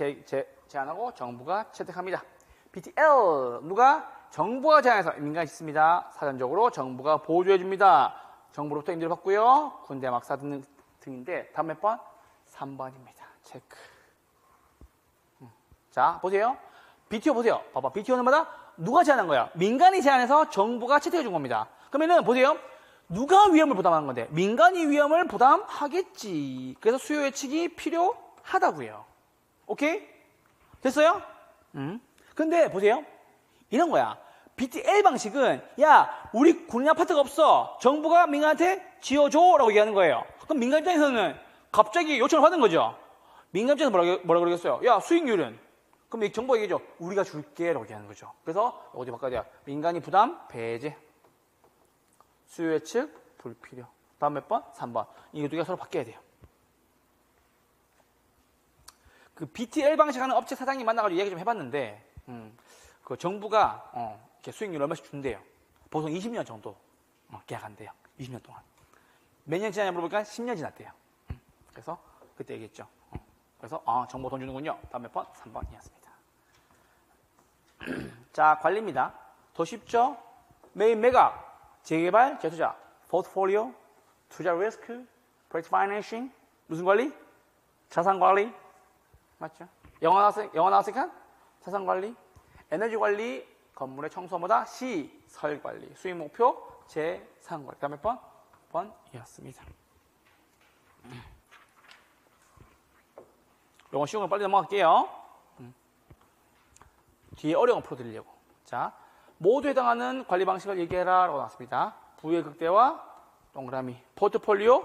제한하고 정부가 채택합니다. BTL, 누가? 정부가 제한해서 민간이 짓습니다. 사전적으로 정부가 보조해 줍니다. 정부로부터 임대를 받고요. 군대 막사 등인데 다음 몇 번? 3번입니다. 체크. 자, 보세요. BTO 보세요. 봐봐. BTO는 뭐다? 누가 제한한 거야? 민간이 제한해서 정부가 채택해 준 겁니다. 그러면은 보세요. 누가 위험을 부담하는 건데? 민간이 위험을 부담하겠지. 그래서 수요 예측이 필요하다고요. 오케이? 됐어요? 근데 보세요. 이런 거야. BTL 방식은 야, 우리 군인 아파트가 없어. 정부가 민간한테 지어줘라고 얘기하는 거예요. 그럼 민간 입장에서는 갑자기 요청을 받은 거죠. 민간 입장에서 뭐라 그러겠어요? 야, 수익률은? 그럼 정부가 얘기하죠. 우리가 줄게라고 얘기하는 거죠. 그래서 어디 바꿔야 돼요? 민간이 부담 배제. 수요 예측 불필요. 다음 몇 번? 3번. 이거 두 개가 서로 바뀌어야 돼요. 그 BTL 방식하는 업체 사장님 만나가지고 얘기 좀 해봤는데, 그 정부가 이렇게 수익률 얼마씩 준대요. 보통 20년 정도 계약한대요. 20년 동안. 몇 년 지났냐 물어보니까 10년 지났대요. 그래서 그때 얘기했죠. 그래서 정부 돈 주는군요. 다음 몇 번? 3번이었습니다. 자, 관리입니다. 더 쉽죠? 메인 매각, 재개발, 재투자, 포트폴리오, 투자 리스크, 프로젝트 파이낸싱, 무슨 관리? 자산 관리. 맞죠? 영어 나왔으니까 자산 관리, 에너지 관리, 건물의 청소보다 시설 관리, 수익 목표, 재산 관리. 다음 몇 번? 1번이었습니다. 이건 쉬운 걸 빨리 넘어갈게요. 뒤에 어려운 거 풀어드리려고. 자, 모두 해당하는 관리 방식을 얘기해라 라고 나왔습니다. 부의 극대화, 동그라미, 포트폴리오,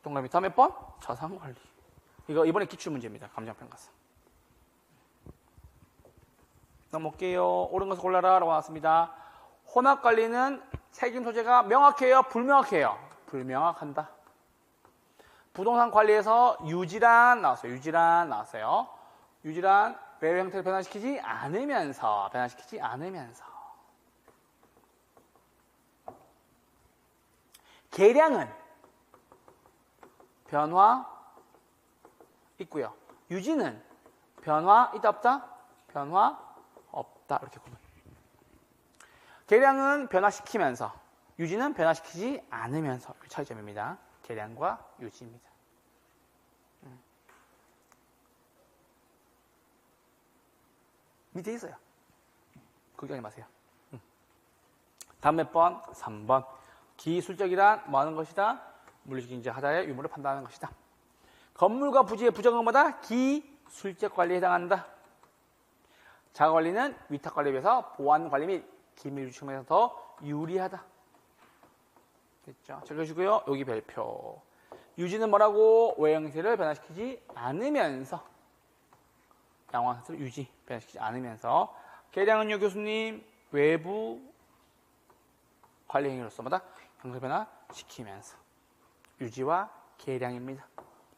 동그라미. 다음 몇 번? 자산 관리. 이거 이번에 기출문제입니다. 감정평가서. 넘어올게요. 옳은 것을 골라라 라고 나왔습니다. 혼합관리는 책임 소재가 명확해요? 불명확해요? 불명확한다. 부동산 관리에서 유지란 나왔어요. 유지란 나왔어요. 유지란 외의 형태를 변화시키지 않으면서 계량은 변화 있고요. 유지는 변화 있다 없다? 변화 없다. 이렇게 보면. 계량은 변화시키면서 유지는 변화시키지 않으면서 차이점입니다. 계량과 유지입니다. 밑에 있어요. 걱정하지 마세요. 다음 몇 번? 3번. 기술적이란 뭐 하는 것이다? 물리적 인지 하자의 유무를 판단하는 것이다. 건물과 부지의 부정은 뭐다? 기술적 관리에 해당한다. 자가관리는 위탁관리에 비해서 보안관리 및 기밀 유지 측면에서 더 유리하다. 됐죠? 적으시고요. 여기 별표. 유지는 뭐라고? 외형태를 변화시키지 않으면서. 양화상태를 유지, 변화시키지 않으면서. 계량은요, 교수님, 외부 관리 행위로서 뭐다? 형태 변화시키면서. 유지와 계량입니다.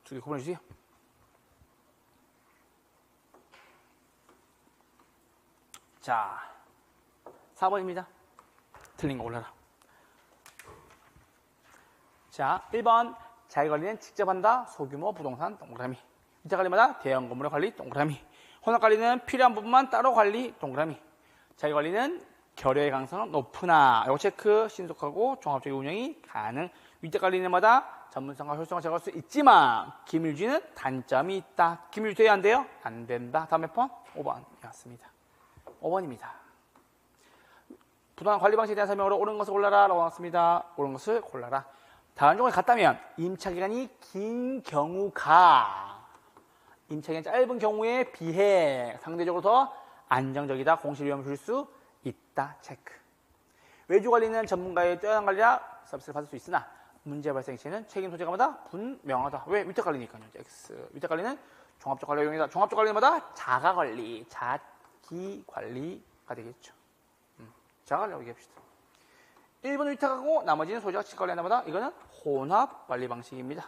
두 개 구분해주세요. 자, 4번입니다. 틀린 거 올라라. 자, 1번. 자기관리는 직접 한다. 소규모 부동산 동그라미. 위탁관리마다 대형 건물의 관리 동그라미. 혼합관리는 필요한 부분만 따로 관리 동그라미. 자기관리는 결여의 가능성은 높으나 이거 체크. 신속하고 종합적인 운영이 가능. 위탁관리는 마다 전문성과 효율성을 제거할 수 있지만 기밀유지는 단점이 있다. 기밀유지 돼야 안 돼요? 안 된다. 다음 몇 번? 5번이었습니다. 5번입니다. 부동산 관리 방식에 대한 설명으로 옳은 것을 골라라 라고 나왔습니다. 옳은 것을 골라라. 다른 종에 같다면 임차기간이 긴 경우가 임차기간이 짧은 경우에 비해 상대적으로 더 안정적이다. 공실 위험을 줄 수 있다. 체크. 외주관리는 전문가의 뛰어난 관리라 서비스를 받을 수 있으나 문제 발생 시에는 책임 소재가 마다 분명하다. 왜? 위탁관리니까요. X. 위탁관리는 종합적 관리가 용이다. 종합적 관리마다 자가관리, 자기관리가 되겠죠. 자가관리라고 얘기합시다. 1번 위탁하고 나머지는 소재가 직관리한다 마다 이거는 혼합관리 방식입니다.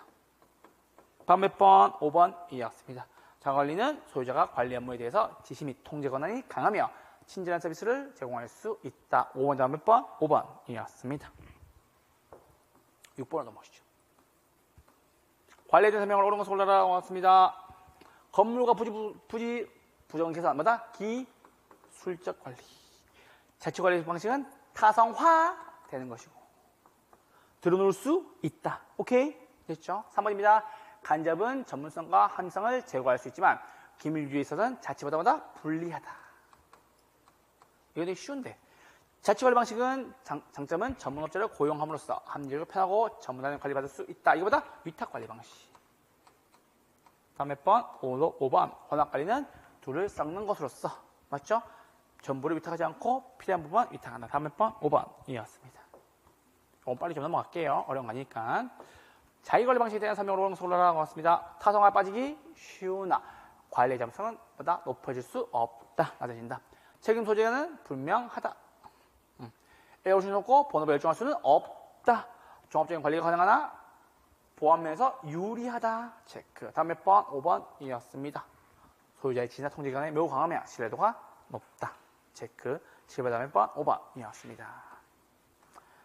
다음 몇 번? 5번이었습니다. 자가관리는 소유자가 관리 업무에 대해서 지시 및 통제 권한이 강하며 친절한 서비스를 제공할 수 있다. 5번 다음 몇 번? 5번이었습니다. 6번으로 넘어가시죠. 관리에 대한 설명을 옳은 것을 골라라 왔습니다. 건물과 부지 부정 계산마다 기술적 관리. 자치 관리 방식은 타성화 되는 것이고 들어놓을 수 있다. 오케이? 됐죠? 3번입니다. 간접은 전문성과 합리성을 제고할 수 있지만 기밀주의에 있어서는 자치보다 불리하다. 이거 되게 쉬운데 자치관리 방식은 장점은 전문업자를 고용함으로써 합리적으로 편하고 전문화된 관리받을 수 있다. 이거보다 위탁관리 방식. 다음 몇 번? 5번. 혼합관리는 둘을 섞는 것으로서 맞죠? 전부를 위탁하지 않고 필요한 부분만 위탁한다. 다음 몇 번? 5번이었습니다. 이건 빨리 좀 넘어갈게요. 어려운 거 아니니까. 자기관리 방식에 대한 설명으로 옳은 것을 골라라 왔습니다. 타성화 빠지기 쉬우나 관리의 잠성은 보다 높아질 수 없다. 낮아진다. 책임 소재는 분명하다. 에어컨이 높고 본업에 열중할 수는 없다. 종합적인 관리가 가능하나 보안면에서 유리하다. 체크. 다음 몇 번? 5번이었습니다. 소유자의 지시나 통제기관에 매우 강하며 신뢰도가 높다. 체크. 7번 다음 몇 번? 5번이었습니다.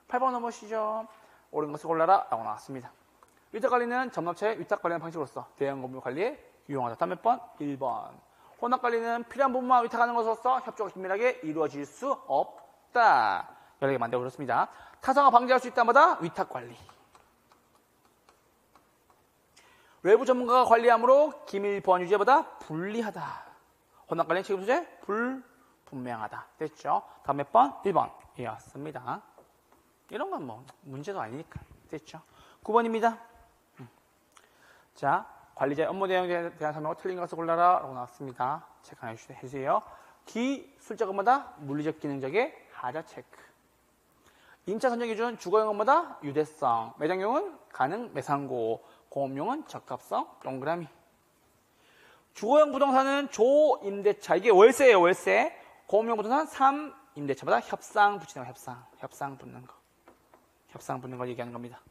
8번 넘어오시죠. 옳은 것을 골라라 라고 나왔습니다. 위탁관리는 전업체의 위탁관리하는 방식으로서 대형 건물 관리에 유용하다. 다음 몇 번? 1번. 혼합관리는 필요한 부분만 위탁하는 것으로서 협조가 긴밀하게 이루어질 수 없다. 여러 개 만들어 그렇습니다. 타성화 방지할 수 있다마다 위탁관리. 외부 전문가가 관리하므로 기밀 보안 유지보다 불리하다. 혼합관리 책임 소재 불분명하다. 됐죠? 다음 몇 번? 1번이었습니다. 이런 건 뭐 문제도 아니니까. 됐죠? 9번입니다. 자, 관리자의 업무 내용에 대한 설명을 틀린 것을 골라라 라고 나왔습니다. 체크 해주세요. 기술적 업무다 물리적 기능적의 하자 체크. 임차 선정 기준 주거용 업무다 유대성. 매장용은 가능 매상고. 공업용은 적합성 동그라미. 주거용 부동산은 조임대차. 이게 월세예요, 월세. 공업용 부동산 3임대차마다 협상 붙이는 거, 협상. 협상 붙는 거. 협상 붙는 걸 얘기하는 겁니다.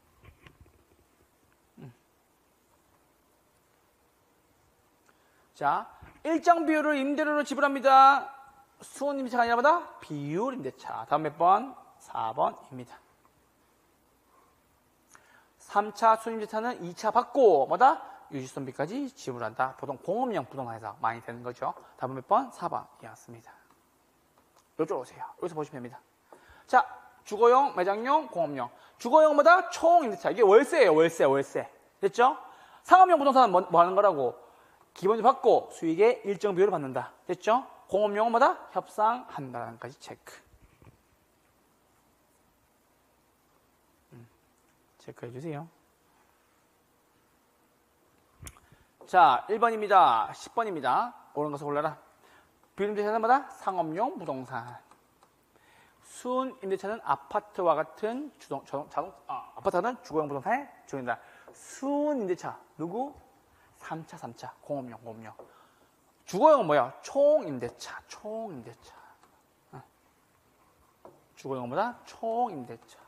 자, 일정 비율을 임대료로 지불합니다. 수은 임대차가 아니라 뭐다? 비율 임대차. 다음 몇 번? 4번입니다. 3차 수은 임대차는 2차 받고 뭐다? 유지선비까지 지불한다. 보통 공업용 부동산에서 많이 되는 거죠. 다음 몇 번? 4번이었습니다. 이쪽으로 오세요. 여기서 보시면 됩니다. 자, 주거용, 매장용, 공업용. 주거용 뭐다? 총 임대차. 이게 월세예요, 월세, 월세. 됐죠? 상업용 부동산은 뭐 하는 거라고? 기본적으로 받고 수익의 일정 비율을 받는다. 됐죠? 공업용은 뭐다? 협상한다는 까지 체크. 체크해 주세요. 자, 1번입니다. 10번입니다. 옳은 것을 골라라. 비율임대차는 뭐다? 상업용 부동산. 수은 임대차는 아파트와 같은 아파트는 주거용 부동산에 적용된다. 수은 임대차 누구? 3차, 3차. 공업용, 공업용. 주거용은 뭐야? 총임대차, 총임대차. 주거용은 뭐다? 총임대차.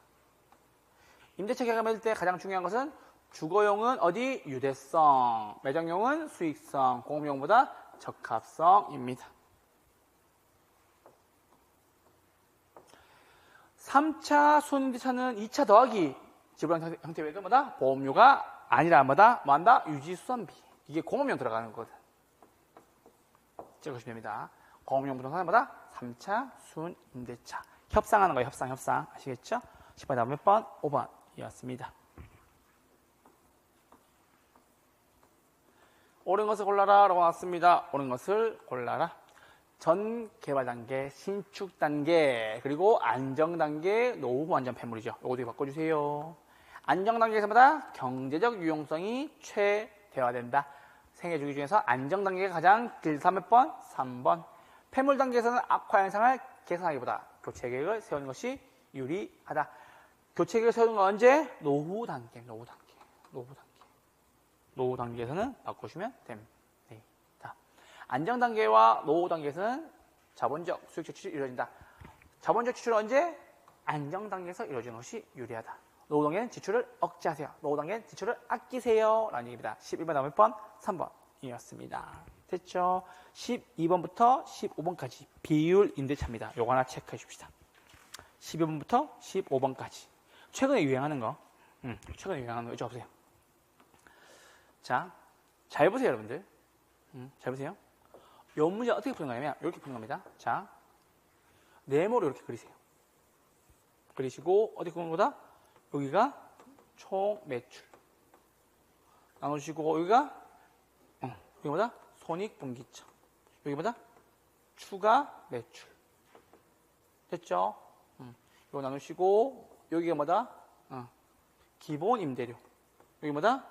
임대차 계약을 맺을 때 가장 중요한 것은 주거용은 어디? 유대성. 매장용은 수익성. 공업용보다 적합성입니다. 3차 수임대차는 2차 더하기 지불한 형태 외에도 뭐다? 보험료가 아니라 뭐다? 뭐한다? 유지수선비. 이게 공업용 들어가는 거거든. 찍으시면 됩니다. 공업용 부동산은 뭐다? 3차 수임대차. 협상하는 거예요. 협상, 협상. 아시겠죠? 10번 다음 몇 번? 5번이었습니다. 옳은 것을 골라라 라고 나왔습니다. 옳은 것을 골라라. 전 개발 단계, 신축 단계, 그리고 안정 단계, 노후 완전 폐물이죠. 요거 바꿔주세요. 안정 단계에서마다 경제적 유용성이 최대화된다. 생애주기 중에서 안정 단계가 가장 길다. 몇 번? 3번. 폐물 단계에서는 악화 현상을 개선하기보다 교체 계획을 세우는 것이 유리하다. 교체 계획을 세우는 건 언제? 노후 단계, 노후 단계, 노후 단계. 노후 단계에서는 바꾸시면 됩니다. 안정 단계와 노후 단계에서는 자본적 수익적 지출이 이루어진다. 자본적 지출은 언제? 안정 단계에서 이루어지는 것이 유리하다. 노후 단계는 지출을 억제하세요. 노후 단계는 지출을 아끼세요. 라는 얘기입니다. 11번 다음 몇 번? 3번이었습니다. 됐죠? 12번부터 15번까지 비율 임대차입니다. 요거 하나 체크해 줍시다. 12번부터 15번까지. 최근에 유행하는 거. 최근에 유행하는 거 여쭤보세요. 자, 잘 보세요, 여러분들. 잘 보세요. 요 문제 어떻게 푸는 거냐면 이렇게 푸는 겁니다. 자, 네모로 이렇게 그리세요. 그리시고 어디 푸는 거다? 여기가 총 매출 나누시고 여기가 여기보다 손익분기점, 여기보다 추가 매출. 됐죠? 이거 나누시고 여기가 뭐다? 기본 임대료. 여기 뭐다?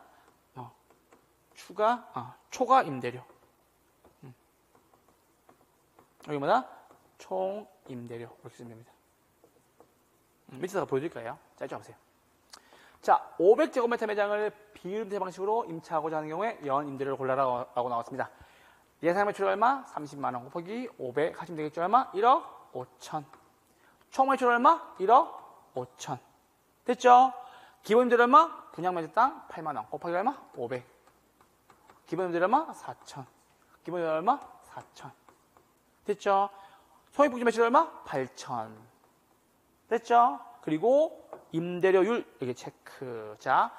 초과 임대료. 여기 뭐다? 총 임대료. 이렇게 쓰면 됩니다. 밑에다가 보여드릴까요? 자, 이쪽 보세요. 자, 500제곱미터 매장을 비율임대 방식으로 임차하고자 하는 경우에 연 임대료를 골라라고 나왔습니다. 예상 매출 얼마? 30만 원 곱하기 500 하시면 되겠죠? 얼마? 1억 5천. 총 매출 얼마? 1억 5천. 됐죠? 기본 임대료 얼마? 분양 매장 땅 8만 원 곱하기 얼마? 500. 기본 임대료 얼마? 4천. 기본 임대료 얼마? 4천. 됐죠? 손익분기 매출 얼마? 8천. 됐죠? 그리고 임대료율 여기 체크. 자,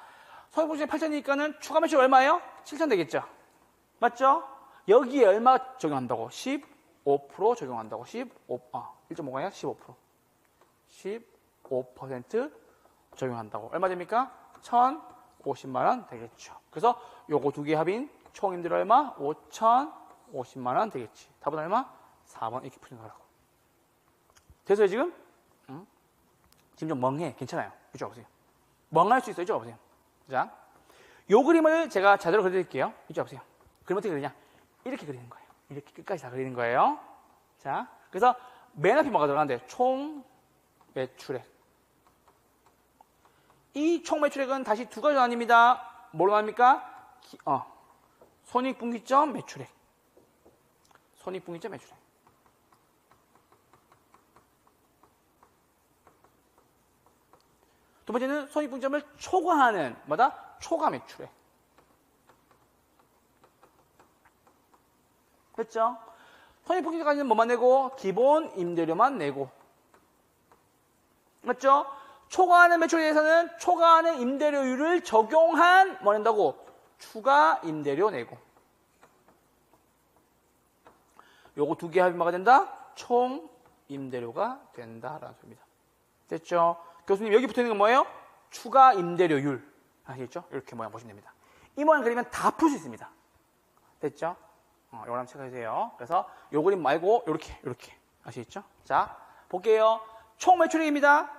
손익분기 8천이니까는 추가 매출 얼마예요? 7천 되겠죠? 맞죠? 여기에 얼마 적용한다고? 15% 적용한다고. 1.5가 아니라 15%. 15% 적용한다고. 얼마 됩니까? 1,050만 원 되겠죠. 그래서 요거 두 개 합인 총 임대료 얼마? 5,050만 원 되겠지. 답은 얼마? 4번 이렇게 푸는 거라고. 됐어요 지금? 지금 좀 멍해. 괜찮아요. 이쪽 와보세요. 멍할 수 있어요. 이쪽 와보세요. 자, 요 그림을 제가 제대로 그려드릴게요. 이쪽 와보세요. 그림 어떻게 그리냐? 이렇게 그리는 거예요. 이렇게 끝까지 다 그리는 거예요. 자, 그래서 맨 앞에 뭐가 들어가는데 총 매출액. 이 총 매출액은 다시 두 가지 나뉩니다. 뭘로 나뉩니까? 손익분기점 매출액. 손익분기점 매출액. 두 번째는 손익분기점을 초과하는 뭐다? 초과 매출액. 됐죠? 손익분기점까지는 뭐만 내고? 기본 임대료만 내고. 맞죠? 초과하는 매출에 대해서는 초과하는 임대료율을 적용한 뭐 낸다고? 추가 임대료 내고. 요거 두 개 합이 뭐가 된다? 총 임대료가 된다라는 소리입니다. 됐죠? 교수님 여기 붙어있는 건 뭐예요? 추가 임대료율. 아시겠죠? 이렇게 모양 보시면 됩니다. 이 모양 그리면 다 풀 수 있습니다. 됐죠? 요걸 한번 체크해주세요. 그래서 요 그림 말고 요렇게 아시겠죠? 자 볼게요. 총 매출액입니다.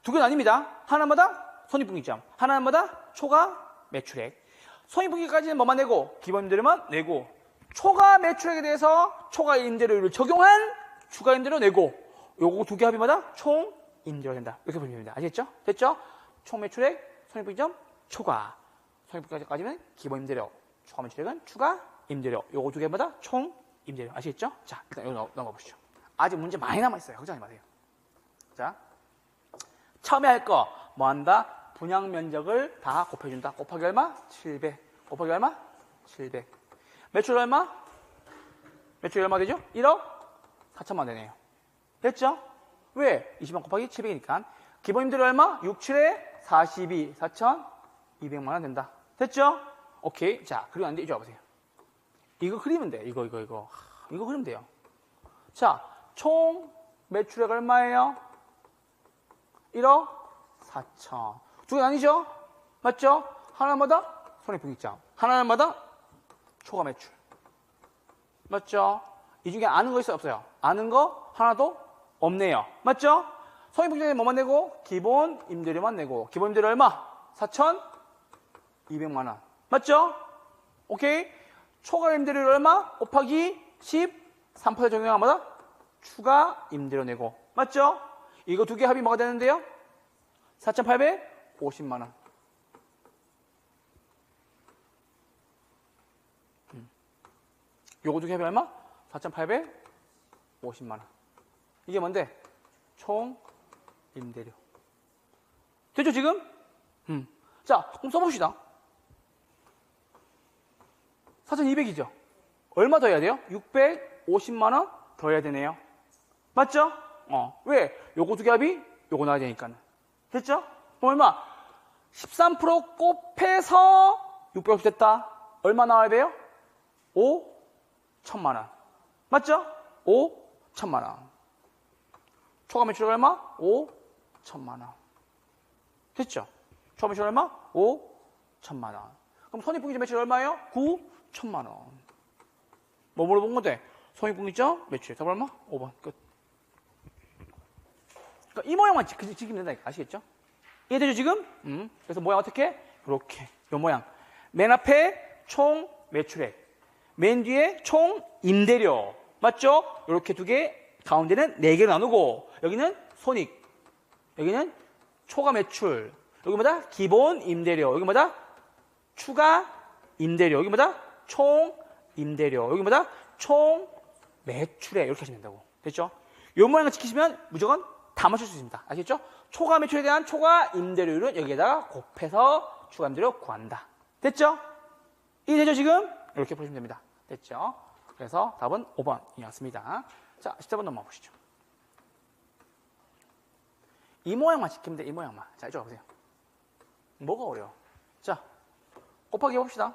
두 개는 아닙니다. 하나마다 손익분기점, 하나마다 초과 매출액. 손익분기까지는 뭐만 내고? 기본 임대료만 내고, 초과 매출액에 대해서 초과 임대료율을 적용한 추가 임대료 내고, 요거 두 개 합의마다 총 임대료가 된다. 이렇게 보시면 됩니다. 아시겠죠? 됐죠? 총 매출액, 손익분기점, 초과. 손익분기까지는 기본 임대료, 초과 매출액은 추가 임대료. 요거 두 개마다 총 임대료. 아시겠죠? 자, 일단 여기 넘어가 보시죠. 아직 문제 많이 남아있어요. 걱정하지 마세요. 자, 처음에 할 거, 뭐 한다? 분양 면적을 다 곱해준다. 곱하기 얼마? 700. 곱하기 얼마? 700. 매출 얼마? 매출 얼마 되죠? 1억 4천만 되네요. 됐죠? 왜? 20만 곱하기 700이니까. 기본 임대료 얼마? 6, 7에 42, 4,200만 원 된다. 됐죠? 오케이. 자, 그리고 안 돼. 이쪽 와보세요. 이거 그리면 돼. 이거 그리면 돼요. 자, 총 매출액 얼마예요? 1억 4천. 두 개 아니죠? 맞죠? 하나마다 손익분기점, 하나마다 초과 매출. 맞죠? 이 중에 아는 거 있어요? 없어요? 아는 거 하나도 없네요. 맞죠? 손익분기점에 뭐만 내고? 기본 임대료만 내고. 기본 임대료 얼마? 4,200만 원. 맞죠? 오케이? 초과 임대료 얼마? 곱하기 13% 적용한 뭐다? 추가 임대료 내고. 맞죠? 이거 두 개 합이 뭐가 되는데요? 4,850만 원. 요거 두 개 합이 얼마? 4,850만 원. 이게 뭔데? 총 임대료. 됐죠, 지금? 자, 그럼 써봅시다. 4,200이죠? 얼마 더 해야 돼요? 650만 원 더 해야 되네요. 맞죠? 왜? 요거 두 개 합이 요거 나와야 되니까. 됐죠? 그럼 얼마? 13% 곱해서 650 됐다. 얼마 나와야 돼요? 5천만 원. 맞죠? 5천만 원. 초과 매출 얼마? 5천만 원. 됐죠? 초과 매출 얼마? 5천만 원. 그럼 손익분기점 매출 얼마예요? 9천만 원. 뭐 물어본 건데? 손익분기점 매출. 답 얼마? 5번. 끝. 그러니까 이 모양만 지키면 된다니까. 아시겠죠? 이해되죠, 지금? 그래서 모양 어떻게? 이렇게. 요 모양. 맨 앞에 총 매출액. 맨 뒤에 총 임대료. 맞죠? 이렇게 두 개, 가운데는 네 개로 나누고, 여기는 손익. 여기는 초과 매출. 여기 뭐다? 기본 임대료. 여기 뭐다? 추가 임대료. 여기 뭐다? 총 임대료. 여기 뭐다? 총 매출액. 이렇게 하시면 된다고. 됐죠? 요 모양을 지키시면 무조건 다 맞출 수 있습니다. 아시겠죠? 초과 매출에 대한 초과 임대료율은 여기에다가 곱해서 추가 임대료 구한다. 됐죠? 이해되죠, 지금? 이렇게 보시면 됩니다. 됐죠? 그래서 답은 5번이었습니다. 자, 10번 넘어가 보시죠. 이 모양만 지키면 돼, 이 모양만. 자, 이쪽 와보세요. 뭐가 어려워? 자, 곱하기 해봅시다.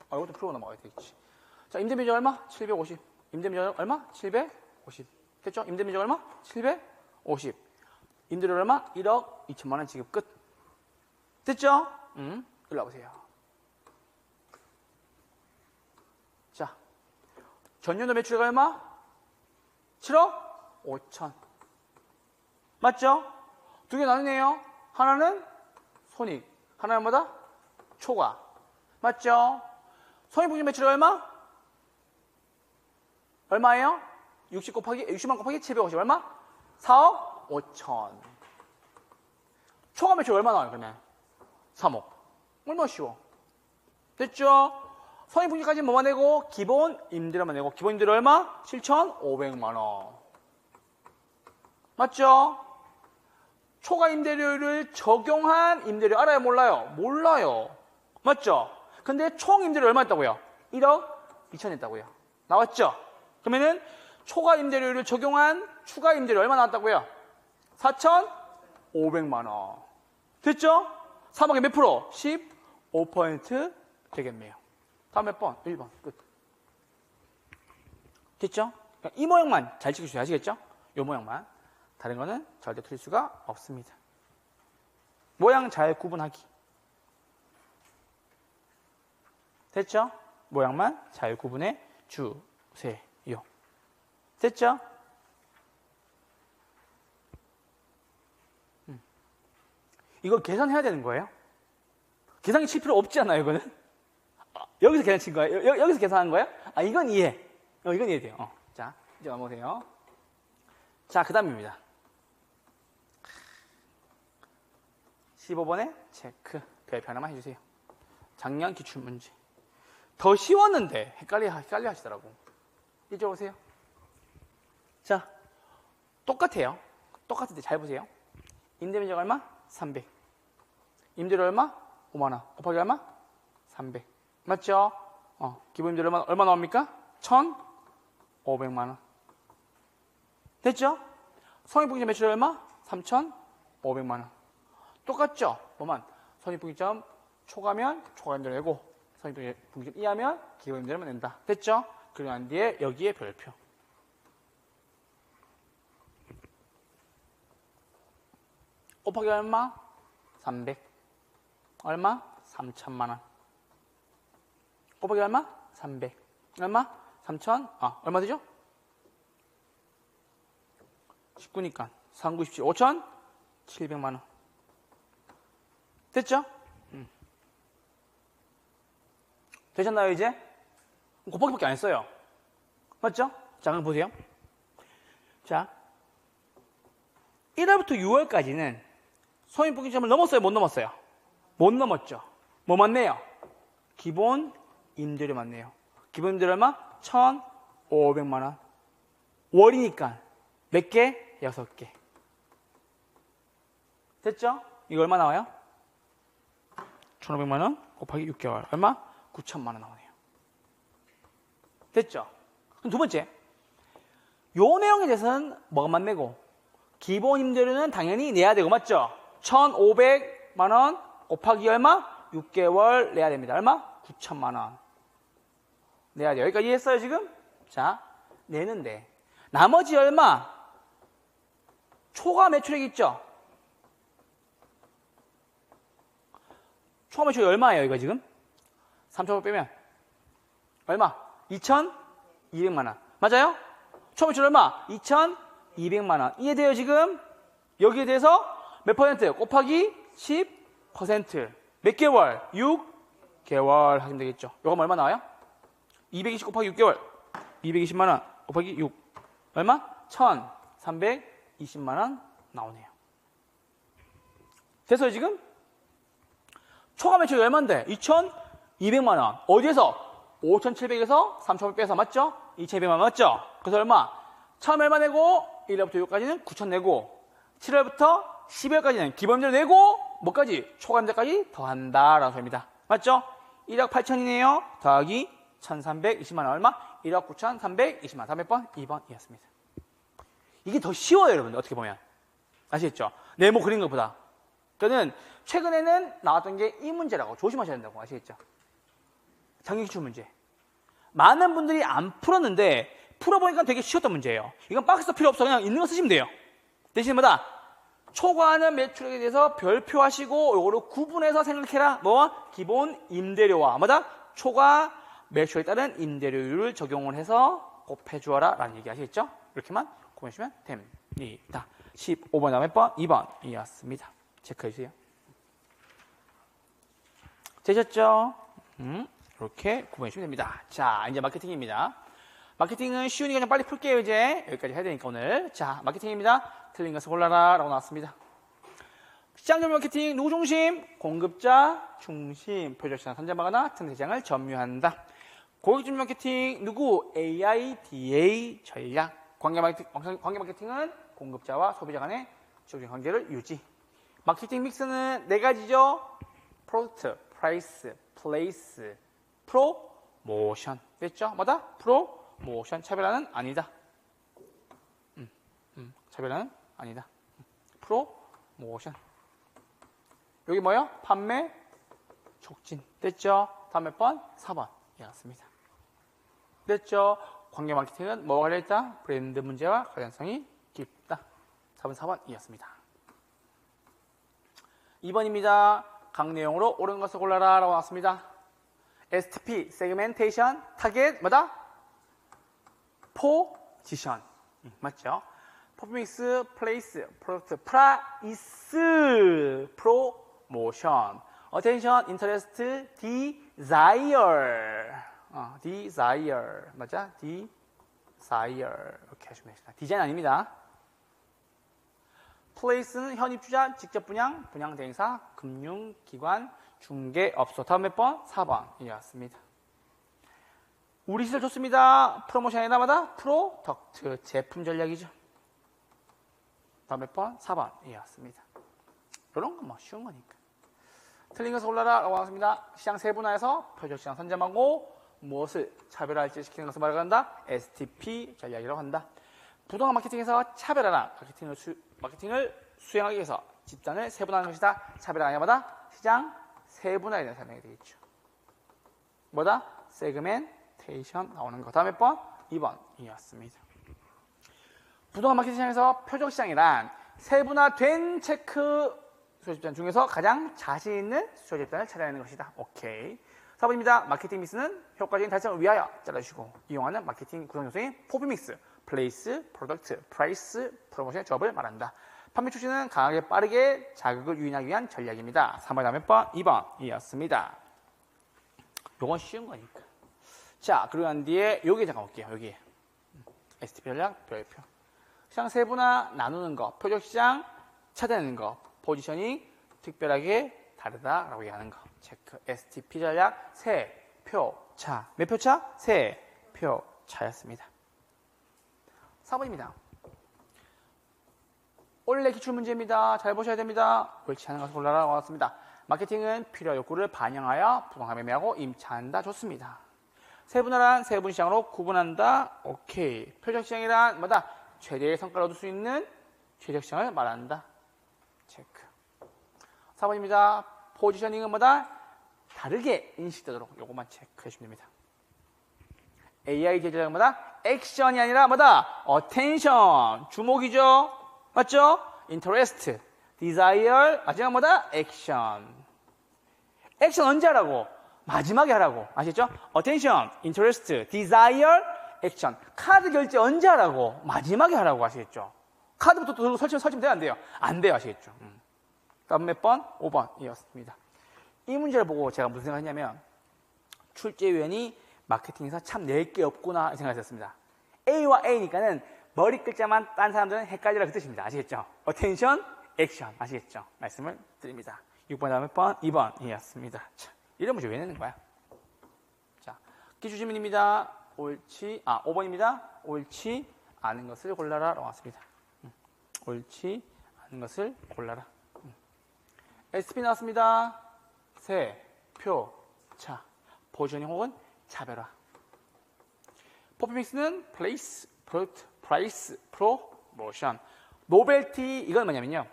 이것도 풀고 넘어가야 되겠지. 자, 임대면적 얼마? 750. 임대면적 얼마? 750. 됐죠? 임대면적 얼마? 750. 임대료 얼마? 1억 2천만 원 지급 끝. 됐죠? 일로 와보세요. 자, 전년도 매출액 얼마? 7억 5천. 맞죠? 두 개 나누네요. 하나는 손익, 하나는 뭐다? 초과. 맞죠? 손익분기점 매출액 얼마? 얼마예요? 60만 곱하기 750 얼마? 4억 5천. 초과 매출 얼마 나와요, 그러면? 3억. 얼마나 쉬워. 됐죠? 성인분기까지 뭐만 내고? 기본 임대료만 내고. 기본 임대료 얼마? 7,500만 원. 맞죠? 초과 임대료를 적용한 임대료 알아요? 몰라요? 몰라요. 맞죠? 근데 총 임대료 얼마였다고요? 1억 2천 했다고요. 나왔죠? 그러면은 초과 임대료를 적용한 추가 임대료 얼마 나왔다고요? 4,500만 원. 됐죠? 3억에 몇 프로? 15% 되겠네요. 다음 몇 번? 1번. 끝. 됐죠? 이 모양만 잘 찍으셔야 아시겠죠? 이 모양만. 다른 거는 절대 틀릴 수가 없습니다. 모양 잘 구분하기. 됐죠? 모양만 잘 구분해 주세요. 됐죠? 이거 계산해야 되는 거예요? 계산기 칠 필요 없지 않나요, 이거는? 여기서 계산 친 거예요? 여기서 계산한 거예요? 아, 이건 이해. 이건 이해돼요. 자, 이제 넘어오세요. 자, 그 다음입니다. 15번에 체크. 별표 하나만 해주세요. 작년 기출문제. 더 쉬웠는데 헷갈려 하시더라고. 이제 오세요. 자, 똑같아요. 똑같은데 잘 보세요. 임대면적 얼마? 300. 임대료 얼마? 5만 원. 곱하기 얼마? 300. 맞죠? 기본 임대료 얼마 나옵니까? 1,500만 원. 됐죠? 성인분기점 매출 얼마? 3,500만 원. 똑같죠? 뭐만 성인분기점 초과면 초과 임대료 내고 성인분기점 이하면 기본 임대료만 낸다. 됐죠? 그리고 난 뒤에 여기에 별표. 곱하기 얼마? 300. 얼마? 3천만 원. 곱하기 얼마? 300. 얼마? 3천? 얼마 되죠? 19니까 397, 5,700만 원. 됐죠? 되셨나요, 이제? 곱하기밖에 안 했어요. 맞죠? 자, 그럼 보세요. 자, 1월부터 6월까지는 성인분기점을 넘었어요, 못 넘었어요? 못 넘었죠. 뭐 맞네요? 기본 임대료 맞네요. 기본 임대료 얼마? 1,500만 원. 월이니까 몇 개? 6개. 됐죠? 이거 얼마 나와요? 1,500만 원 곱하기 6개월. 얼마? 9천만 원 나오네요. 됐죠? 그럼 두 번째. 요 내용에 대해서는 뭐가 맞내고? 기본 임대료는 당연히 내야 되고, 맞죠? 1,500만 원 곱하기 얼마? 6개월 내야 됩니다. 얼마? 9천만 원. 내야 돼요. 여기까지 이해했어요, 지금? 자, 내는데. 나머지 얼마? 초과 매출액 있죠? 초과 매출액 얼마예요, 이거 지금? 3,500 빼면 얼마? 2,200만 원. 맞아요? 초과 매출 얼마? 2,200만 원. 이해돼요, 지금? 여기에 대해서 몇 퍼센트? 곱하기 10%. 몇 개월? 6개월 하시면 되겠죠. 요거 얼마 나와요? 220 곱하기 6개월. 220만 원 곱하기 6. 얼마? 1,320만 원 나오네요. 됐어요, 지금? 초과 매출이 얼마인데? 2,200만 원. 어디에서? 5,700에서 3,500 빼서 맞죠? 2,200만 원 맞죠? 그래서 얼마? 처음 얼마 내고 1월부터 6월까지는 9,000 내고 7월부터 12월까지는 기본임대료 내고 뭐까지? 초과임대까지 더한다라는 소리입니다. 맞죠? 1억 8천이네요. 더하기 1,320만 원 얼마? 1억 9,320만 원. 다음 몇 번? 2번이었습니다. 이게 더 쉬워요, 여러분들. 어떻게 보면. 아시겠죠? 네모 그린 것보다. 저는 최근에는 나왔던 게 이 문제라고 조심하셔야 된다고. 아시겠죠? 정기기출 문제. 많은 분들이 안 풀었는데 풀어보니까 되게 쉬웠던 문제예요. 이건 박스도 필요 없어. 그냥 있는 거 쓰시면 돼요. 대신 뭐다? 초과하는 매출액에 대해서 별표하시고 요거를 구분해서 생각해라. 뭐와? 기본 임대료와 뭐다? 초과 매출에 따른 임대료율을 적용을 해서 곱해주어라 라는 얘기 아시겠죠? 이렇게만 구분해주시면 됩니다. 15번 다음 몇 번? 2번이었습니다. 체크해주세요. 되셨죠? 이렇게 구분해주시면 됩니다. 자, 이제 마케팅입니다. 마케팅은 쉬우니까 좀 빨리 풀게요, 이제. 여기까지 해야 되니까 오늘. 자, 마케팅입니다. 틀린 것을 골라라 라고 나왔습니다. 시장 마케팅 누구 중심? 공급자 중심. 표적시장 선점하거나 틈새시장을 점유한다. 고객 마케팅 누구? AIDA 전략. 관계 마케팅은 공급자와 소비자 간의 지속적인 관계를 유지. 마케팅 믹스는 네 가지죠. 프로덕트, 프라이스, 플레이스, 프로모션. 됐죠? 뭐다? 프로모션. 차별화는 아니다. 차별화는 아니다. 프로모션. 여기 뭐요? 판매 촉진. 됐죠? 다음 몇 번? 4번. 이었습니다. 됐죠? 관계 마케팅은 뭐와 관련있다? 브랜드 문제와 관련성이 깊다. 4번 이었습니다. 2번입니다. 각 내용으로 옳은 것을 골라라 라고 나왔습니다. STP, 세그멘테이션, 타겟, 뭐다? 포지션. 맞죠? 퍼포믹스, 플레이스, 프로덕트, 프라이스, 프로모션, 어텐션, 인터레스트, 디자이어. 디자이어. 맞아? 디자이어. 이렇게 하시면 됩니다. 디자인 아닙니다. 플레이스는 현입주자, 직접 분양, 분양 대행사, 금융기관, 중개업소. 다음 몇 번? 4번. 이었습니다. 우리 시설 좋습니다. 프로모션이 나마다 프로덕트, 제품 전략이죠. 다음 몇 번? 4번. 이었습니다. 이런 건 뭐 쉬운 거니까. 틀린 것을 골라라 라고 하겠습니다. 시장 세분화해서 표적시장 선점하고 무엇을 차별화할지 시키는 것을 말한다. STP 전략이라고 한다. 부동산 마케팅에서 차별화나 마케팅을 수행하기 위해서 집단을 세분화하는 것이다. 차별화하는 것마다 시장 세분화에 대한 설명이 되겠죠. 뭐다? 세그멘테이션 나오는 거. 다음 몇 번? 2번 이었습니다. 부동산 마케팅 시장에서 표적시장이란 세분화된 체크 수요집단 중에서 가장 자신 있는 수요집단을 찾아내는 것이다. 오케이. 4번입니다. 마케팅 믹스는 효과적인 달성을 위하여 잘라주시고 이용하는 마케팅 구성 요소인 포비믹스, 플레이스, 프로덕트, 프라이스, 프로모션의 조합을 말한다. 판매 출시는 강하게 빠르게 자극을 유인하기 위한 전략입니다. 3번 다음 몇 번? 2번 이었습니다. 요건 쉬운 거니까. 자, 그리고 난 뒤에 여기 잠깐 볼게요. 여기 STP 전략, 별표. 시장 세분화 나누는 거, 표적시장 찾아내는 거, 포지셔닝 특별하게 다르다라고 얘기하는 거. 체크. STP 전략 세 표차. 몇 표차? 세 표차였습니다. 4번입니다. 원래 기출문제입니다. 잘 보셔야 됩니다. 옳지 않은 것을 골라라고 나왔습니다. 마케팅은 필요 욕구를 반영하여 부동산 매매하고 임차한다. 좋습니다. 세분화란 세분시장으로 구분한다. 오케이. 표적시장이란 뭐다? 최대의 성과를 얻을 수 있는 최적시장을 말한다. 체크. 4번입니다. 포지셔닝은 뭐다? 다르게 인식되도록 요것만 체크해 주시면 됩니다. AI 제작은 뭐다? 액션이 아니라 뭐다? 어텐션. 주목이죠? 맞죠? 인터레스트. 디자이어. 마지막 뭐다? 액션. 액션 언제 하라고? 마지막에 하라고. 아시겠죠? 어텐션, 인터레스트, 디자이어, 액션. 카드 결제 언제 하라고? 마지막에 하라고. 아시겠죠? 카드부터 또 설치면 돼요? 안 돼요? 안 돼요. 아시겠죠? 다음 몇 번? 5번이었습니다. 이 문제를 보고 제가 무슨 생각했냐면 출제위원이 마케팅에서 참 낼 게 없구나 생각했었습니다. A와 A니까는 머리 글자만 딴 사람들은 헷갈리라 그 뜻입니다. 아시겠죠? 어텐션, 액션. 아시겠죠? 말씀을 드립니다. 6번 다음 몇 번? 2번이었습니다. 자, 이런 문제 왜 내는 거야? 자, 기출질문입니다. 5번입니다. 옳지 않은 것을 골라라 라고 왔습니다. 옳지 않은 것을 골라라. SP 나왔습니다. 세, 표, 차. 포지셔닝 혹은 차별화. 퍼포믹스는 플레이스, 프로덕트, 프라이스, 프로모션. 노벨티 이건 뭐냐면요.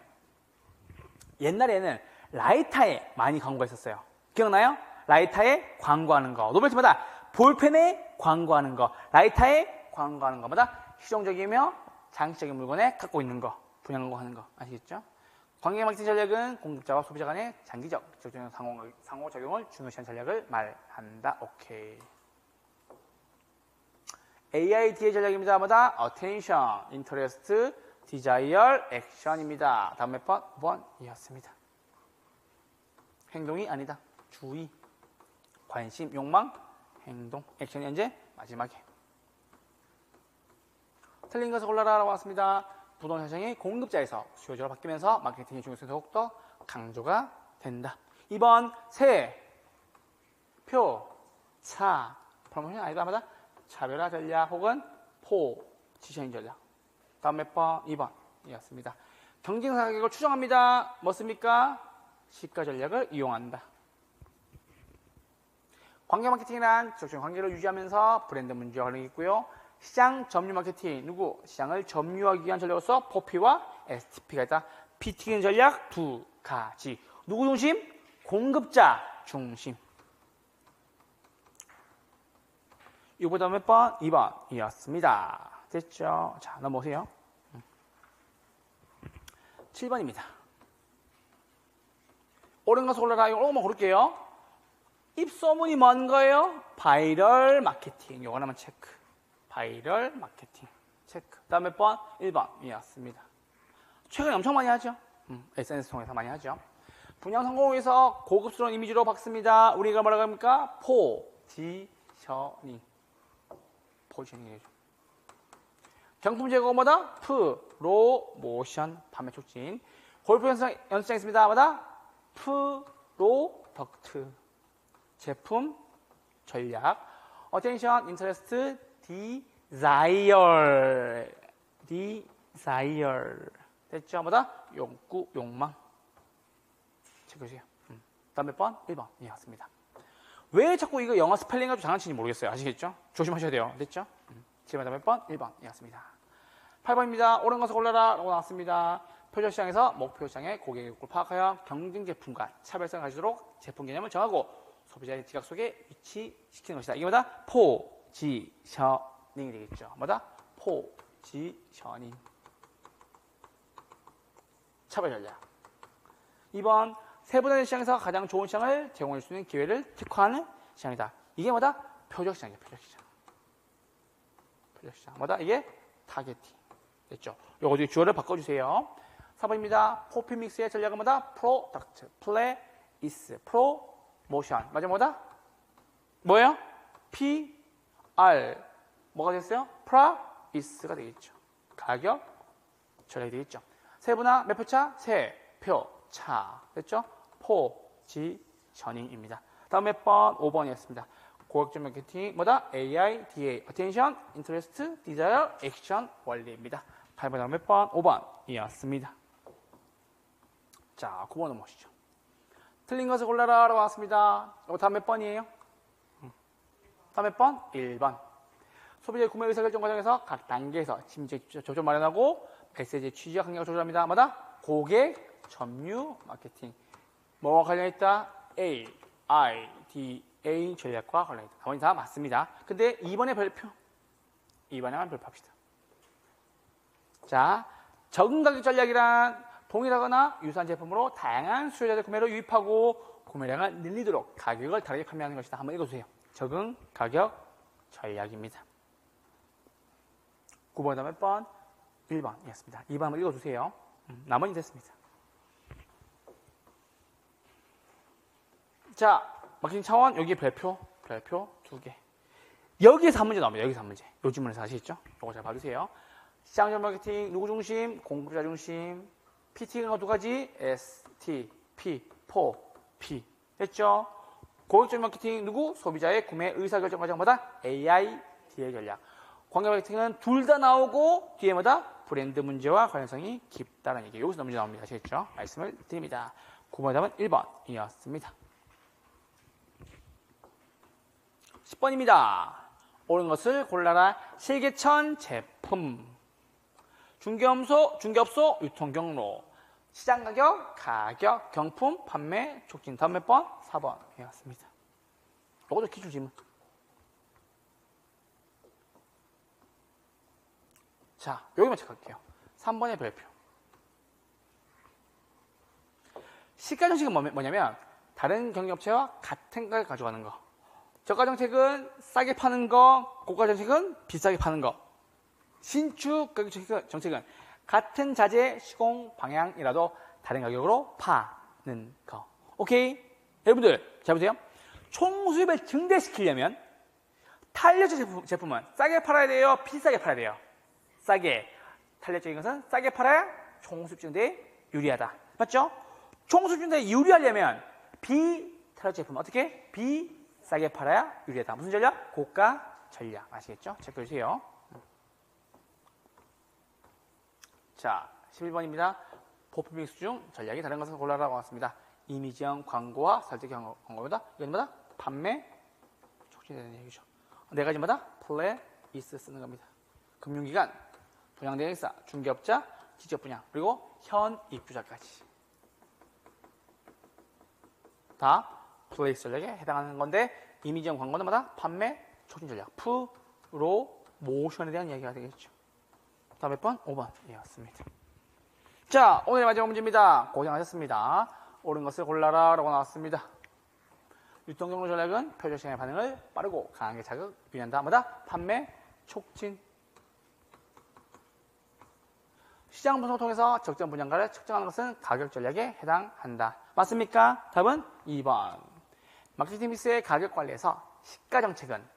옛날에는 라이터에 많이 광고가 있었어요. 기억나요? 라이터에 광고하는 거. 노벨티마다 볼펜에 광고하는 거. 라이터에 광고하는 거마다 실용적이며 장기적인 물건에 갖고 있는 거. 분양 광고하는 거. 아시겠죠? 관계 마케팅 전략은 공급자와 소비자 간의 장기적, 지속적인 상호작용을 중요시한 전략을 말한다. 오케이. AIDA 전략입니다. 뭐다? Attention, Interest, Desire, Action입니다. 다음 몇 번? 5번이었습니다. 행동이 아니다. 주의, 관심, 욕망, 행동, 액션이 언제? 마지막에. 틀린 것을 골라라 라고 왔습니다. 부동산 시장이 공급자에서 수요자로 바뀌면서 마케팅의 중요성이 더욱더 강조가 된다. 2번 세, 표, 차, 프로모션 아니다 맞아? 차별화 전략 혹은 포지셔닝 전략. 다음 몇 번? 2번 이었습니다. 경쟁사 가격을 추정합니다. 뭐습니까? 시가 전략을 이용한다. 관계 마케팅이란 지속적인 관계를 유지하면서 브랜드 문제와 관련이 있고요. 시장 점유 마케팅, 누구? 시장을 점유하기 위한 전략으로서 포피와 STP가 있다. PT는 전략 두 가지. 누구 중심? 공급자 중심. 이거보다 몇 번? 2번이었습니다. 됐죠? 자, 넘어오세요. 7번입니다. 옳은 것을 골라라. 이거 옳은 거 고를게요. 입소문이 뭔 거예요? 바이럴 마케팅. 이거 하나만 체크. 바이럴 마케팅. 체크. 다음 몇 번? 1번이었습니다. 최근에 엄청 많이 하죠? SNS 통해서 많이 하죠. 분양 성공을 위해서 고급스러운 이미지로 바꿉니다. 우리가 뭐라고 합니까? 포지셔닝. 포지셔닝이죠. 경품 제공 뭐다? 프로모션. 판매 촉진. 골프 연습장 있습니다. 뭐다? 프로덕트. 제품, 전략, attention, interest, desire. 됐죠? 뭐다? 욕구, 욕망. 체크해주세요. 다음 몇 번? 1번. 예, 맞습니다. 왜 자꾸 이거 영어 스펠링 가지고 장난치는지 모르겠어요. 아시겠죠? 조심하셔야 돼요. 됐죠? 7번 다음 몇 번? 1번. 예, 맞습니다. 8번입니다. 옳은 것을 골라라. 라고 나왔습니다. 표절시장에서 목표 시장의 고객의 욕구를 파악하여 경쟁 제품과 차별성을 가지도록 제품 개념을 정하고 소비자의 지각 속에 위치시키는 것이다. 이게 뭐다? 포지셔닝이 되겠죠. 뭐다? 포지셔닝. 차별 전략. 2번, 세분화된 시장에서 가장 좋은 시장을 제공할 수 있는 기회를 특화하는 시장이다. 이게 뭐다? 표적시장이죠. 표적시장. 표적시장. 뭐다? 이게 타겟팅. 됐죠? 요거 뒤에 주어를 바꿔주세요. 4번입니다. 포피 믹스의 전략은 뭐다? 프로덕트, 플레이스, 프로모션. 맞아 뭐다? 뭐예요? P, R. 뭐가 됐어요? 프라이스가 되겠죠. 가격, 전략이 되겠죠. 세분화, 몇 표차? 세, 표, 차. 됐죠? 포지셔닝입니다. 다음 몇 번? 5번이었습니다. 고객적 마케팅, 뭐다? AI, DA, attention, interest, desire, action 원리입니다. 8번 다음 몇 번? 5번이었습니다. 자, 9번 넘어오시죠. 틀린 것을 골라라 라고 나왔습니다. 이거 다음 몇 번이에요? 다음 몇 번? 1번. 소비자의 구매 의사결정 과정에서 각 단계에서 심지어 조절 마련하고 메시지의 취지와 강약을 조절합니다. 뭐다? 고객 점유 마케팅. 뭐와 관련있다? A, I, D, A 전략과 관련있다. 나머지 다 맞습니다. 근데 2번의 별표. 2번에만 별표합시다. 자, 적은 가격 전략이란 동일하거나 유사한 제품으로 다양한 수요자들 구매로 유입하고 구매량을 늘리도록 가격을 다르게 판매하는 것이다. 한번 읽어주세요. 적은 가격 전략입니다. 9번 다음 몇 번? 1번이었습니다. 2번 한번 읽어주세요. 나머지 됐습니다. 자, 마케팅 차원 여기 별표 2개. 여기에서 한 문제 나옵니다. 여기서 한 문제. 요 질문에서 아시겠죠? 이거 잘 봐주세요. 시장점 마케팅 누구 중심? 공급자 중심. PT가 두 가지. S, T, P, P. 됐죠? 고객적 마케팅 누구? 소비자의 구매 의사결정 과정마다 AI, DA 전략. 관계 마케팅은 둘 다 나오고 뒤에 뭐다? 브랜드 문제와 관련성이 깊다는 얘기. 여기서 문제 나옵니다. 아시겠죠? 말씀을 드립니다. 9번 답은 1번이었습니다. 10번입니다. 옳은 것을 골라라. 실개천 제품. 중개업소, 유통경로. 시장가격, 가격, 경품, 판매, 촉진. 다음 몇 번? 4번이었습니다. 이것도 기출질문. 자, 여기만 체크할게요. 3번의 별표. 시가정책은 뭐냐면 다른 경쟁업체와 같은 가격을 가져가는 거. 저가정책은 싸게 파는 거, 고가정책은 비싸게 파는 거. 신축 가격 정책은 같은 자재 시공 방향이라도 다른 가격으로 파는 거. 오케이? 여러분들 잘 보세요. 총 수입을 증대시키려면 탄력적 제품은 싸게 팔아야 돼요? 비싸게 팔아야 돼요? 싸게. 탄력적인 것은 싸게 팔아야 총 수입 증대에 유리하다. 맞죠? 총수준에 유리하려면 비타력 제품 어떻게? 비싸게 팔아야 유리하다. 무슨 전략? 고가 전략. 아시겠죠? 체크해주세요. 자, 11번입니다. 보풀 믹스 중 전략이 다른 것을 골라라고 왔습니다. 이미지형 광고와 설득형 광고입니다. 이건 뭐다? 판매 촉진되는 얘기죠. 네 가지마다 플레 이스 쓰는 겁니다. 금융기관, 분양대행사, 중개업자, 직접분양, 그리고 현입주자까지 다 플레이스 전략에 해당하는 건데 이미지형 광고는 뭐다? 판매 촉진 전략, 프로모션에 대한 이야기가 되겠죠. 다음 몇 번? 5번 이었습니다. 자, 오늘의 마지막 문제입니다. 고생하셨습니다. 옳은 것을 골라라 라고 나왔습니다. 유통경로 전략은 표적 시장의 반응을 빠르고 강하게 자극, 유리한다. 뭐다? 판매 촉진. 시장 분석을 통해서 적정 분양가를 측정하는 것은 가격 전략에 해당한다. 맞습니까? 답은 2번. 마케팅 믹스의 가격 관리에서 시가 정책은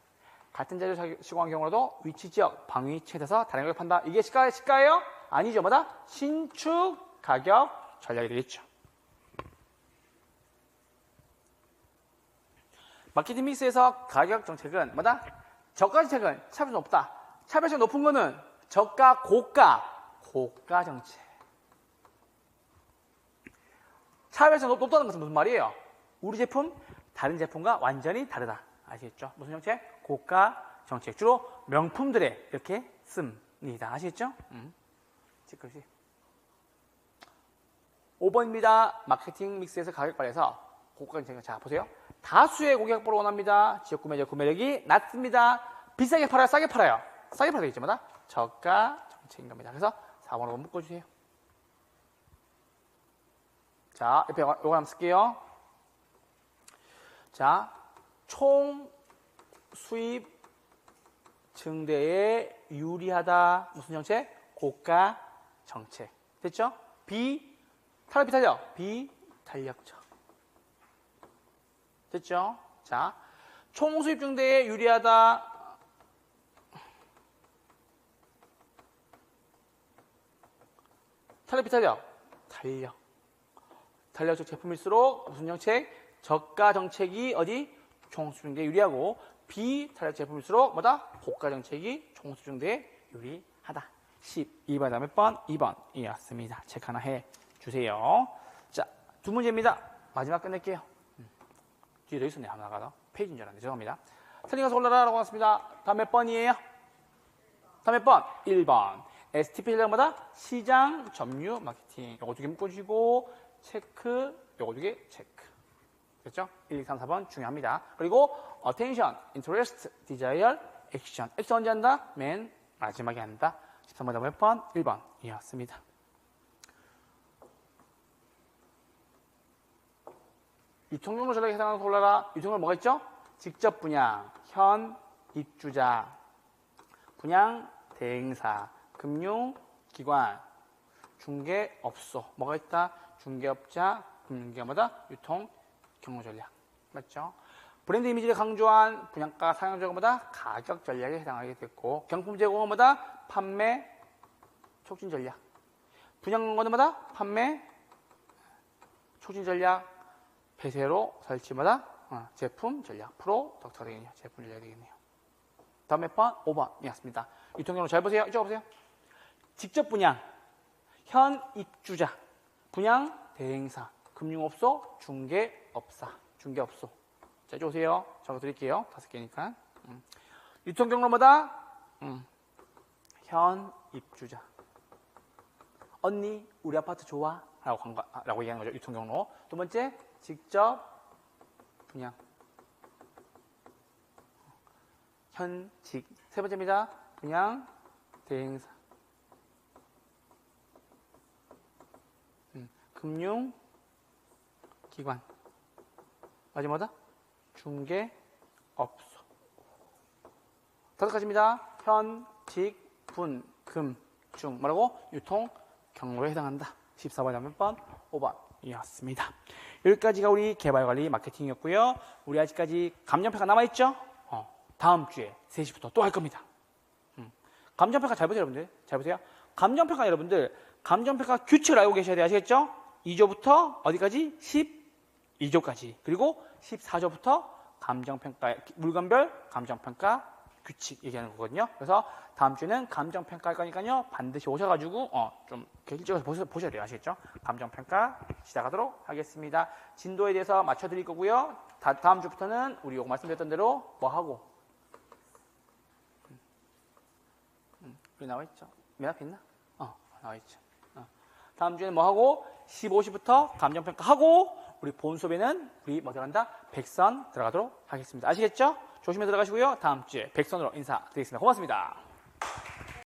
같은 재료 시공한 경우라도 위치 지역, 방위 최대에서 다른 가격을 판다. 이게 시가예요? 아니죠. 뭐다? 신축 가격 전략이 되겠죠. 마케팅 믹스에서 가격 정책은 뭐다? 저가 정책은 차별성이 높다. 차별성이 높은 거는 저가, 고가 정책. 차별성이 높다는 것은 무슨 말이에요? 우리 제품 다른 제품과 완전히 다르다. 아시겠죠? 무슨 정책? 고가 정책. 주로 명품들에 이렇게 씁니다. 아시겠죠? 체크시. 5번입니다. 마케팅 믹스에서 가격 관리에서 고가 정책. 자, 보세요. 다수의 고객 보러 원합니다. 지역 구매자 구매력이 낮습니다. 비싸게 팔아요? 싸게 팔아요? 싸게 팔아야 되겠죠? 뭐다? 저가 정책인 겁니다. 그래서 4번으로 묶어주세요. 자, 옆에 요거 한번 쓸게요. 자, 총 수입 증대에 유리하다. 무슨 정책? 고가 정책. 됐죠? 비탄력적. 됐죠? 자, 총 수입 증대에 유리하다. 탄력적 제품일수록 무슨 정책? 저가 정책이 어디? 총 수입 증대에 유리하고 비탄력 제품일수록 뭐다? 고가 정책이 총 수입 증대에 유리하다. 12번 다음에 몇 번? 2번 이었습니다. 체크 하나 해주세요. 자, 두 문제입니다. 마지막 끝낼게요. 뒤에 더 있었네요. 하나가 더. 페이지인 줄 알았는데 죄송합니다. 틀린 것을 골라라 라고 왔습니다. 다음 몇 번이에요? 다음 몇 번? 1번. STP 전략마다 시장 점유 마케팅. 요거 두 개 묶어주시고 체크, 요거 두 개 체크. 됐죠? 1, 2, 3, 4번 중요합니다. 그리고 attention, interest, desire, action. 액션 언제 한다? 맨 마지막에 한다. 13번 다음 몇 번? 1번 이었습니다. 유통경로 전략에 해당하는 골라라. 유통경로 뭐가 있죠? 직접 분양, 현 입주자, 분양 대행사, 금융기관, 중개업소. 뭐가 있다? 중개업자, 금융기관마다 유통경로 전략. 맞죠? 브랜드 이미지를 강조한 분양가 상향 전략마다 가격 전략에 해당하게 됐고, 경품 제공마다 판매 촉진 전략. 분양 광고마다 판매 촉진 전략. 폐쇄로 설치마다 제품 전략, 프로덕트가 되겠네요. 제품 전략이 되겠네요. 다음 몇 번? 5번이었습니다. 유통경로 잘 보세요. 이쪽 보세요. 직접 분양, 현 입주자, 분양 대행사, 금융업소, 중개업소. 자, 이쪽 오세요. 적어드릴게요. 5개니까. 유통경로마다 현 입주자. 언니, 우리 아파트 좋아? 라고 얘기하는 거죠. 유통경로. 두 번째, 직접 분양. 현직. 세 번째입니다. 분양 대행사. 금융기관. 마지막이다. 중개업소. 5가지입니다. 현, 직, 분, 금, 중. 뭐라고? 유통 경로에 해당한다. 14번 몇 번? 5번이었습니다. 여기까지가 우리 개발관리 마케팅이었고요. 우리 아직까지 감정평가 남아있죠? 다음 주에 3시부터 또 할 겁니다. 감정평가 잘 보세요, 여러분들. 잘 보세요. 감정평가 여러분들, 감정평가 규칙을 알고 계셔야 돼요. 아시겠죠? 2조부터 어디까지? 12조까지. 그리고 14조부터 감정평가, 물건별 감정평가 규칙 얘기하는 거거든요. 그래서 다음 주에는 감정평가 할 거니까요. 반드시 오셔가지고, 좀 일찍 보셔야 돼요. 아시겠죠? 감정평가 시작하도록 하겠습니다. 진도에 대해서 맞춰드릴 거고요. 다음 주부터는 우리 요거 말씀드렸던 대로 뭐 하고? 여기 나와있죠? 맨 앞에 있나? 나와있죠. 다음 주에는 뭐 하고? 15시부터 감정평가하고, 우리 본 수업에는 우리 뭐 들어간다? 백선 들어가도록 하겠습니다. 아시겠죠? 조심히 들어가시고요. 다음 주에 백선으로 인사드리겠습니다. 고맙습니다.